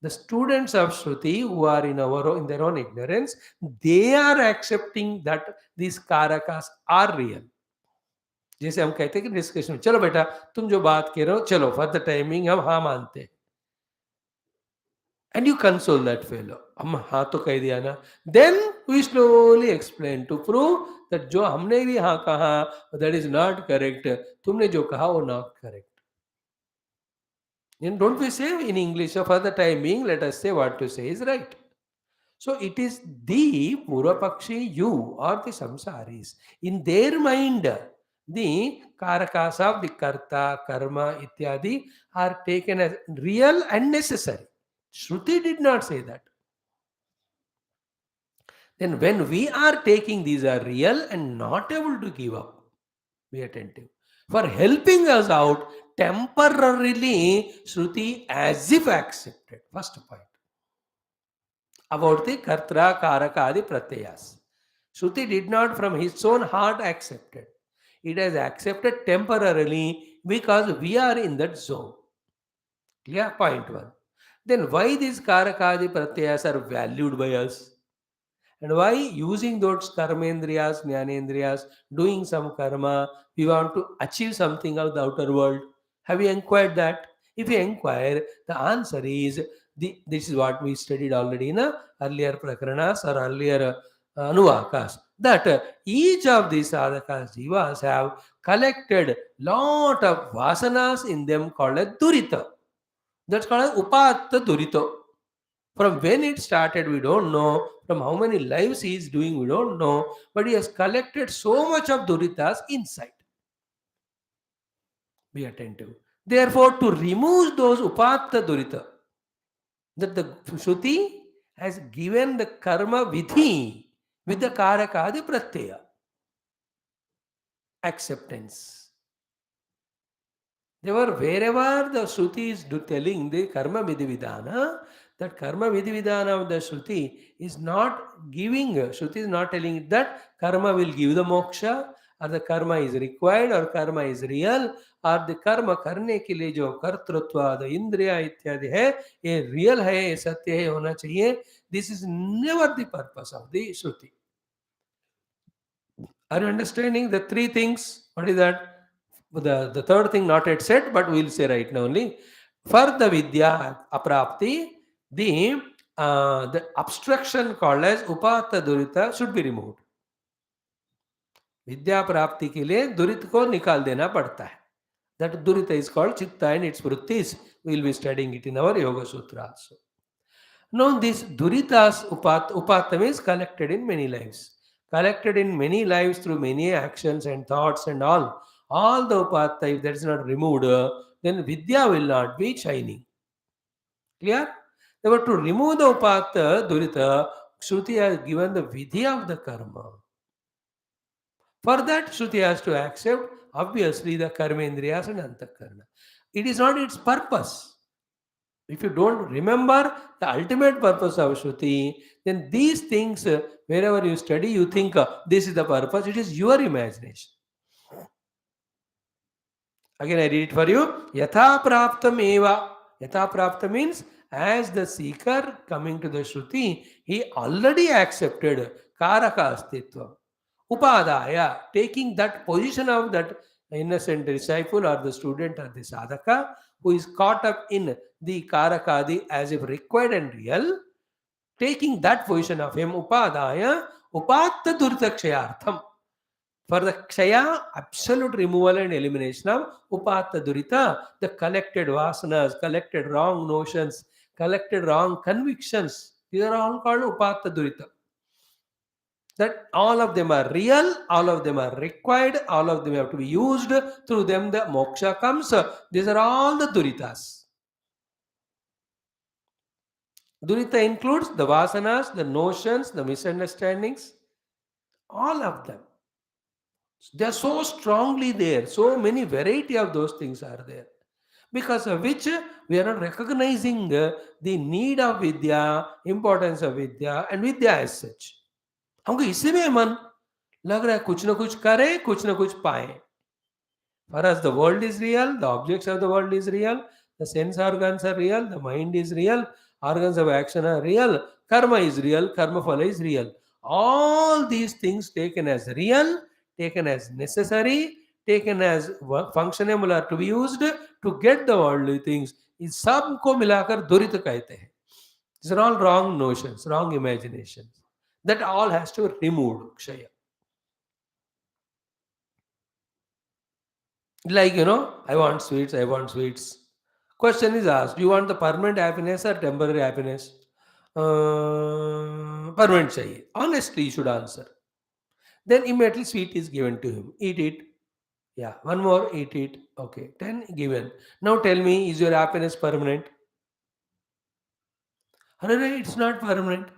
the students of Shruti who are in their own ignorance, they are accepting that these karakas are real. जैसे हम कहते हैं कि discussion में, चलो बेटा तुम जो बात कह रहे हो चलो फॉर द टाइमिंग हम हाँ मानते हैं. And you console that fellow. हम हाँ तो कह दिया ना. Then we slowly explain to prove that जो हमने भी हाँ कहा that is not correct. तुमने जो कहा वो not correct. And don't we say in English, for the time being, let us say what to say is right. So it is the Purvapakshi, you or the Samsaris. In their mind, the karakas of the karta, karma, ityadi are taken as real and necessary. Shruti did not say that. Then when we are taking these are real and not able to give up, be attentive. For helping us out, temporarily, Shruti as if accepted. First point. About the kartra, karaka, adi pratyayas. Shruti did not from his own heart accept it. It has accepted temporarily because we are in that zone. Clear? Point one. Then why these karakadi pratyayas are valued by us? And why using those karmendriyas, jnanendriyas, doing some karma, we want to achieve something of the outer world? Have you inquired that? If you inquire, the answer is, this is what we studied already in earlier prakranas or earlier anuvakas, that each of these sadhakas, jivas have collected lot of vasanas in them called as durita. That's called as upatta durita. From when it started, we don't know. From how many lives he is doing, we don't know. But he has collected so much of duritas inside. Be attentive. Therefore, to remove those upatta durita, that the Shruti has given the karma vidhi with the karakadi pratyaya. Acceptance. Therefore, wherever the Shruti is telling the karma vidhi vidhana, that karma vidhi vidhana of the Shruti is not giving, Shruti is not telling it that karma will give the moksha, or the karma is required, or karma is real, और the कर्म करने के लिए जो कर्तृत्व इंद्रिया इत्यादि है ये रियल है, ये सत्य है, होना चाहिए. This is never the purpose of the Shruti. Are you understanding the three things? What is that? The third thing not yet said, but we'll say right now only. For the vidya aprapti, the obstruction called as upata durita should be removed. विद्या प्राप्ति के लिए दुरित को निकाल देना पड़ता है. That durita is called chitta and its vrittis. We will be studying it in our Yoga Sutra also. Now this duritas upatam is collected in many lives. Collected in many lives through many actions and thoughts and all. All the upatta, if that is not removed, then vidya will not be shining. Clear? Therefore, to remove the upatta, durita, Shruti has given the vidya of the karma. For that, Shruti has to accept, obviously, the karma indriyas and antakarna. It is not its purpose. If you don't remember the ultimate purpose of Shruti, then these things, wherever you study, you think this is the purpose, it is your imagination. Again, I read it for you. Yatha praptam eva. Yatha prapta means as the seeker coming to the Shruti, he already accepted karaka astitva. Upadaya, taking that position of that innocent disciple or the student or the sadhaka who is caught up in the karakadi as if required and real, taking that position of him, upadaya, upatta durtakshayartham. For the kshaya, absolute removal and elimination of upatta durita, the collected vasanas, collected wrong notions, collected wrong convictions, these are all called upatta durita. That all of them are real, all of them are required, all of them have to be used, through them the moksha comes. These are all the duritas. Durita includes the vasanas, the notions, the misunderstandings, all of them. They are so strongly there, so many variety of those things are there. Because of which we are not recognizing the need of vidya, importance of vidya and vidya as such. हमको इसी में मन लग रहा है कुछ ना कुछ करें कुछ ना कुछ पाए. For us, the world is real, the objects of the world is real, the sense organs are real, the mind is real, organs of action are real, karma is real, karma phala is real. All these things taken as real, taken as necessary, taken as functionable or to be used to get the worldly things, इस सब को मिलाकर दुरित कहते हैं. These are all wrong notions, wrong imaginations. That all has to be removed, Kshaya. Like, I want sweets, I want sweets. Question is asked, do you want the permanent happiness or temporary happiness? Permanent chahiye. Honestly, you should answer. Then immediately sweet is given to him. Eat it. Yeah, one more, eat it. Okay, 10 given. Now tell me, is your happiness permanent? Arre, it's not permanent.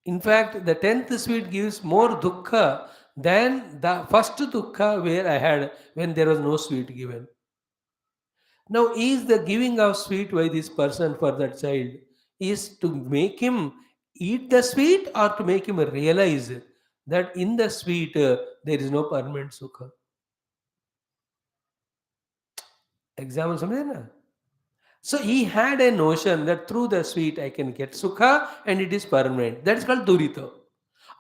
In fact, the 10th sweet gives more dukkha than the first dukkha where I had when there was no sweet given. Now, is the giving of sweet by this person for that child is to make him eat the sweet or to make him realize that in the sweet there is no permanent sukha? Example समझे ना? So he had a notion that through the sweet I can get sukha and it is permanent. That is called durita.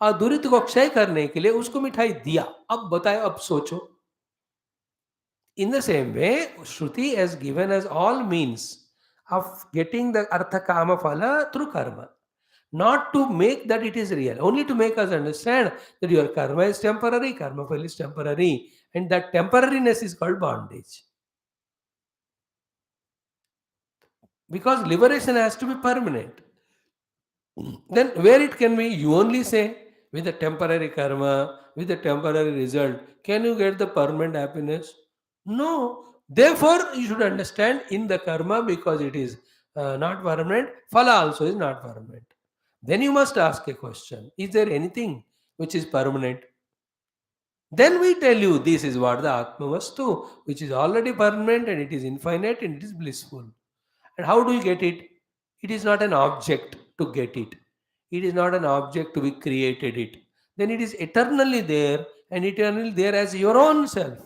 और दुरित को क्षय करने के लिए उसको मिठाई दिया. अब बताओ, अब सोचो. In the same way, Shruti has given us all means of getting the Artha Kama Phala through karma. Not to make that it is real, only to make us understand that your karma is temporary, karma phala is temporary, and that temporariness is called bondage. Because liberation has to be permanent. Then where it can be, you only say, with the temporary karma, with the temporary result, can you get the permanent happiness? No. Therefore, you should understand in the karma, because it is not permanent, phala also is not permanent. Then you must ask a question, is there anything which is permanent? Then we tell you this is what the Atma Vastu, which is already permanent and it is infinite and it is blissful. And how do you get it? It is not an object to get it. It is not an object to be created it. Then it is eternally there and eternally there as your own self.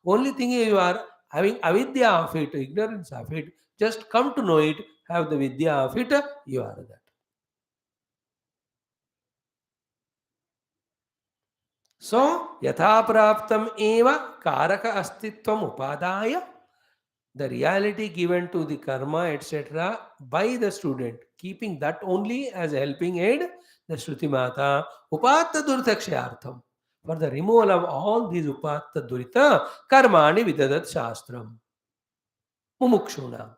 Only thing is you are having avidya of it, ignorance of it. Just come to know it, have the vidya of it, you are that. So, yatha praptam eva karaka astitvam upadaya, the reality given to the karma, etc., by the student, keeping that only as a helping aid, the Shruti Mata, Upatta Durtakshayartham. For the removal of all these Upatta Durita, Karmani Vidadat Shastram. Mumukshuna.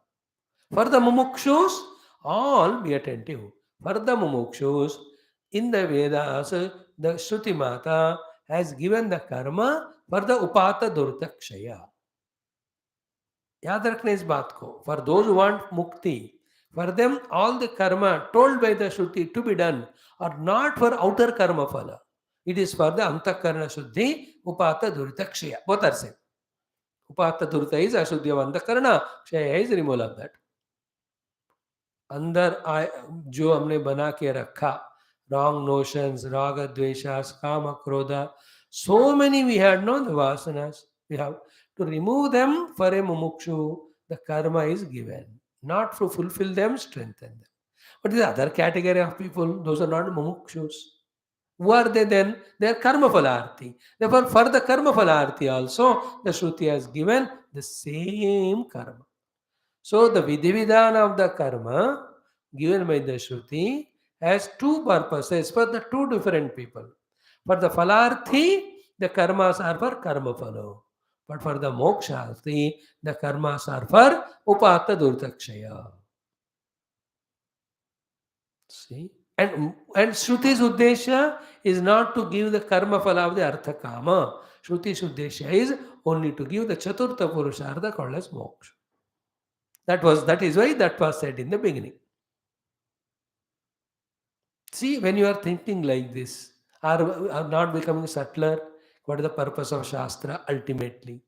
For the Mumukshus, all be attentive. For the Mumukshus, in the Vedas, the Shruti Mata has given the karma for the upata durta kshaya. याद रखना इस बात को. For those who want mukti, for them all the karma told by the Shruti to be done are not for outer karma phala. It is for the antakarana shuddhi, upata durita kshaya. Both are same. Upata durita is ashuddhi of antakarana, kshaya is removal of that. अंदर जो हमने बना के रखा, wrong notions, raga, dveshas, kama, krodha, so many we had known the vasanas. We have to remove them for a mumukshu. The karma is given, not to fulfill them, strengthen them. But the other category of people, those are not mumukshus. Who are they then? They are karma phalarthi. Therefore, for the karma phalarthi also, the Shruti has given the same karma. So the vidhi-vidhana of the karma given by the Shruti has two purposes for the two different people. For the phalarthi, the karmas are for karma phalo. But for the moksharthi, the karmas are for upata durtakshaya. See? And Shruti's uddesha is not to give the karma phala of the artha kama. Shruti's uddesha is only to give the chaturtha purushartha called as moksha. That is why that was said in the beginning. See, when you are thinking like this, are not becoming subtler, what is the purpose of Shastra ultimately?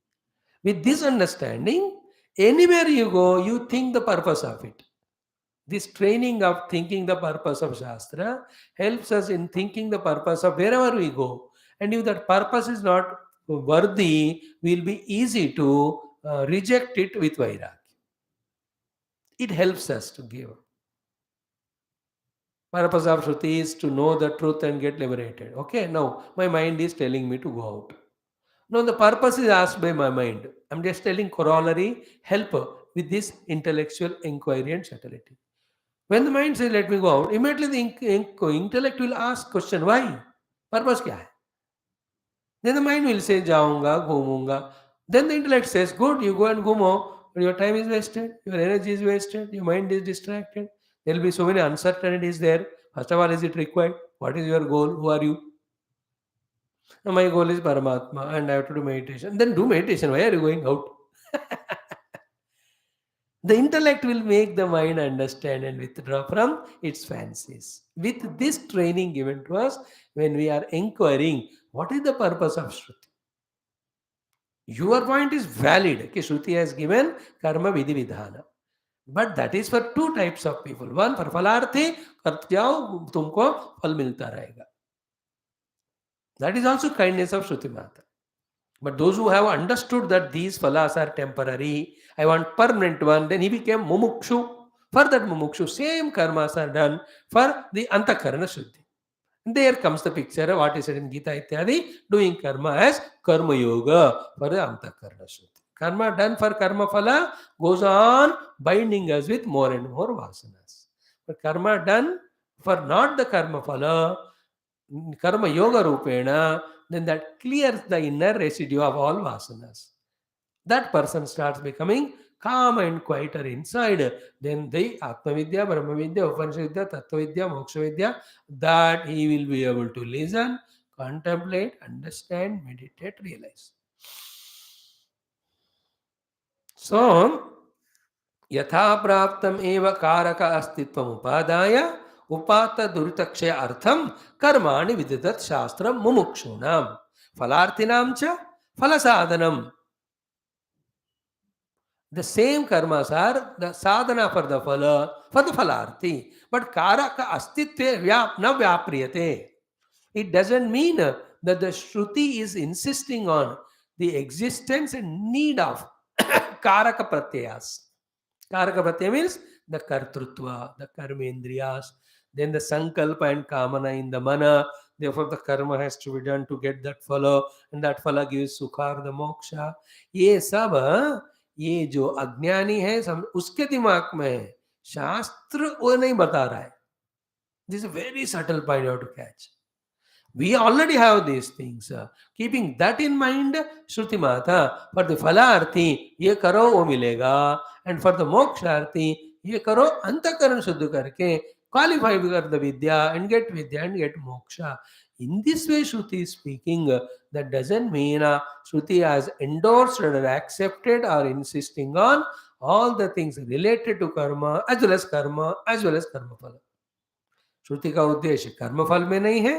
With this understanding, anywhere you go, you think the purpose of it. This training of thinking the purpose of Shastra helps us in thinking the purpose of wherever we go. And if that purpose is not worthy, will be easy to reject it with vairagya. It helps us to give. Purpose of Shruti is to know the truth and get liberated. Okay, now my mind is telling me to go out. No, the purpose is asked by my mind. I'm just telling corollary, help with this intellectual inquiry and subtlety. When the mind says, let me go out, immediately the intellect will ask question, why? Purpose kya hai? Then the mind will say, jaunga, ghumunga. Then the intellect says, good, you go and ghumo, but your time is wasted, your energy is wasted, your mind is distracted. There will be so many uncertainties there. First of all, is it required? What is your goal? Who are you? My goal is Paramatma and I have to do meditation. Then do meditation. Why are you going out? The intellect will make the mind understand and withdraw from its fancies. With this training given to us, when we are inquiring, what is the purpose of Shruti? Your point is valid. Okay, Shruti has given karma vidhi vidhana. But that is for two types of people. One for phalarthi, करते जाओ तुमको फल मिलता रहेगा. That is also kindness of Shruti Mata. But those who have understood that these phalas are temporary, I want permanent one, then he became mumukshu. For that mumukshu, same karmas are done for the antakarana shuddhi. And there comes the picture of what is said in Gita Ityadi, doing karma as karma yoga for the antakarana shuddhi. Karma done for karma phala goes on binding us with more and more vasanas. But karma done for not the karma phala, karma yoga rupena, then that clears the inner residue of all vasanas. That person starts becoming calm and quieter inside. Then the Atma Vidya, Brahma Vidya, Upanishad Vidya, Tattva Vidya, Moksha Vidya, that he will be able to listen, contemplate, understand, meditate, realize. So, यथा प्राप्तम एव कारक अस्तित्वम उपादाय उपात दुरितक्षय अर्थम कर्माणि विदधत् शास्त्रम मुमुक्षूणाम फलार्थिनाम च फल साधनम. The same karmas are the sadhana for the phalarthi, but karaka astitve na vyapriyate. It doesn't mean that the Shruti is insisting on the existence and need of karaka pratyayas. Karaka pratyaya means the kartrutva, the karmendriyas, then the sankalpa and kamana in the mana. Therefore, the karma has to be done to get that phala, and that phala gives sukha or the moksha. ये सब ये जो अज्ञानी है उसके दिमाग में है, शास्त्र वो नहीं बता रहा है. This is a very subtle point you have to catch. We already have these things. Keeping that in mind, Shruti Mata, for the phalarthi, ye karo wo milega, and for the moksharthi, ye karo antakaran shuddha karke, qualify for the vidya and get moksha. In this way, Shruti is speaking. That doesn't mean Shruti has endorsed or accepted or insisting on all the things related to karma as well as karma phala. श्रुति का उद्देश्य कर्म फल में नहीं है,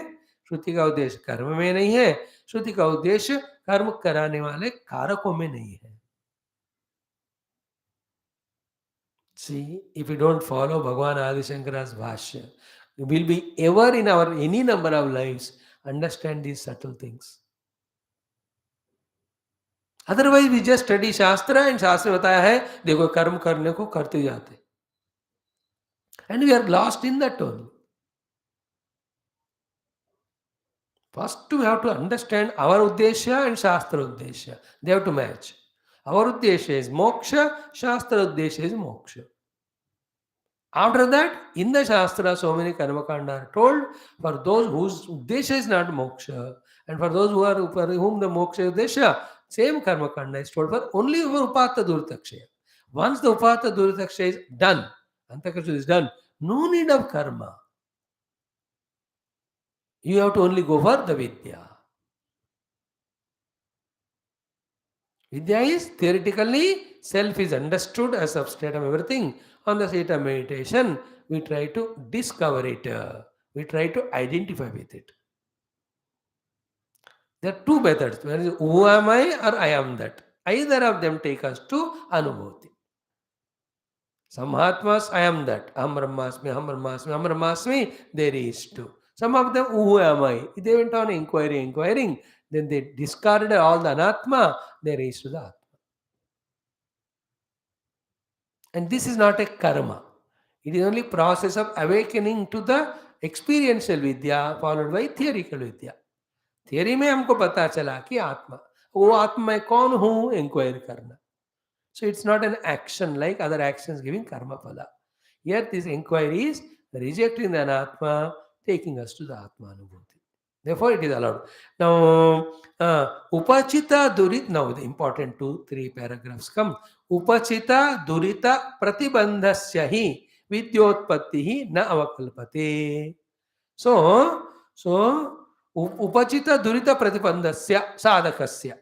श्रुति का उद्देश्य कर्म में नहीं है, श्रुति का उद्देश्य कर्म कराने वाले कारकों में नहीं है. See, if we don't follow Bhagavan Adi Shankara's Bhashya, we will be ever in our any number of lives understand these subtle things. Otherwise, we just study Shastra and Shastra बताया है देखो कर्म करने को करते जाते, and we are lost in that only. First, we have to understand our Uddeshya and Shastra Uddeshya. They have to match. Our Uddeshya is Moksha, Shastra Uddeshya is Moksha. After that, in the Shastra, so many Karma Kanda are told for those whose Uddeshya is not Moksha, and for those who are for whom the Moksha is Uddeshya, same Karma Kanda is told for only for Upata Durtakshaya. Once the Upata Durtakshaya is done, Antakasha is done, no need of karma. You have to only go for the Vidya. Vidya is theoretically self is understood as substrate of everything. On the state of meditation, we try to discover it. We try to identify with it. There are two methods. One is who am I or I am that. Either of them take us to Anubhuti. Some Mahatmas, I am that. Aham Brahmasmi, Aham Brahmasmi, Aham Brahmasmi, there is two. Some of them, who am I? They went on inquiring. Then they discarded all the anatma, they reached to the atma. And this is not a karma. It is only process of awakening to the experiential vidya followed by theoretical vidya. Theory में हमको पता चला कि आत्मा, वो आत्मा मैं कौन हूँ, इंक्वायर करना. So it's not an action like other actions giving karma phala. Yet this inquiry is rejecting the anatma, taking us to the atma anubhuti. Therefore it is allowed. Now, upachita durit, now the important 2-3 paragraphs come. Upachita durita pratibandhasya hi vidyotpatti hi na avakalpate. So upachita durita pratibandhasya sadhakasya.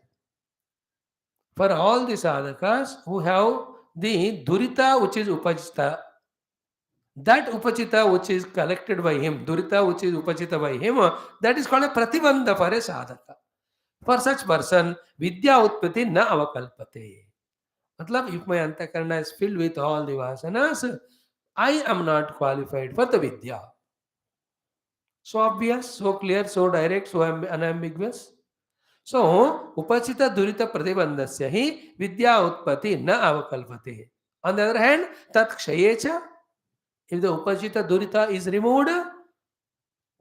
For all the sadhakas who have the durita which is upachita, that upachita which is collected by him, durita which is upachita by him, that is called a pratibandha for a sadhaka. For such person, vidya utpati na avakalpate. Matlab, if my antakarna is filled with all the vasanas, I am not qualified for the vidya. So obvious, so clear, so direct, so unambiguous. So, upachita durita pratibandhasya hi vidya utpati na avakalpate. On the other hand, tat kshayecha, if the upachita durita is removed,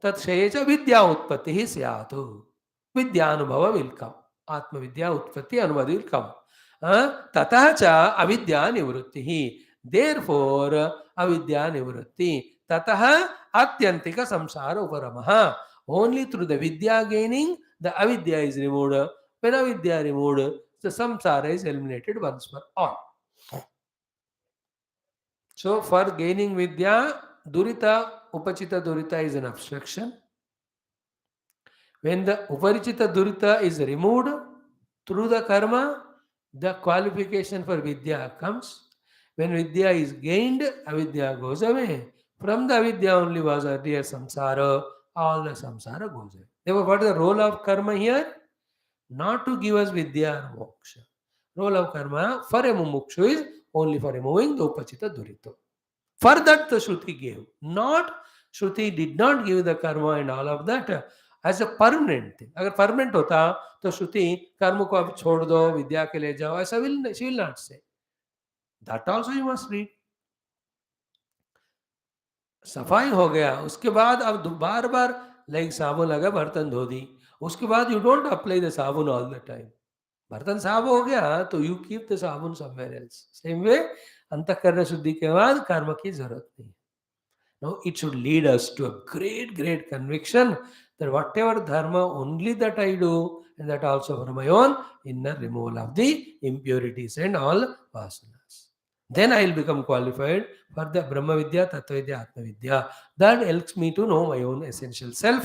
tat kshayecha vidya utpati hi syatu. Vidya anubhava will come. Atma vidya utpati anubhava will come. Tatah cha avidya nivrutti hi. Therefore, avidya nivrutti. Tatah atyantika samsara uparamaha. Only through the vidya gaining, the avidya is removed. When avidya removed, the samsara is eliminated once for all. So, for gaining vidya, durita, upachita durita is an obstruction. When the upachita durita is removed through the karma, the qualification for vidya comes. When vidya is gained, avidya goes away. From the avidya only was earlier samsara, all the samsara goes away. Therefore, what is the role of karma here? Not to give us vidya or moksha. Role of karma for a mumukshu is only for removing the upachita durita. For that the Shruti gave. Not, Shruti did not give the karma and all of that as a permanent thing. अगर permanent होता तो श्रुति कर्म को अब छोड़ दो, विद्या के ले जाओ, ऐसा she will not say. That also you must read. सफाई हो गया, उसके बाद अब बार बार लाइक साबुन लगा, बर्तन धो दी, उसके बाद यू डोंट अप्लाई द साबुन ऑल द टाइम. बर्तन साफ हो गया तो यू कीप द साबुन समवेयर एल्स. सेम वे अंतःकरण शुद्धि के बाद कर्म की जरूरत नहीं. Now it should lead us to a great conviction that whatever dharma only that I do, and that also for my own inner removal of the impurities and all vasanas. Then I will become qualified for the Brahma Vidya, Tattva Vidya, Atma Vidya. That helps me to know my own essential self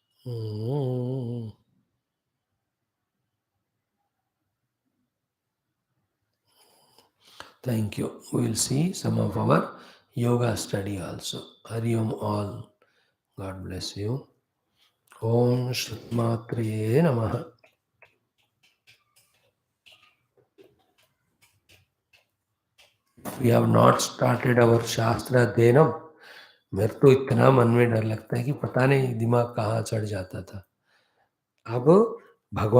Thank you. We will see some of our yoga study also. Hari Om all. God bless you. Om Shri Matre Namaha. We have not started our Shastra Adhyanam. मेरे तो इतना मन में डर लगता है कि पता नहीं दिमाग कहाँ चढ़ जाता था. अब भगवान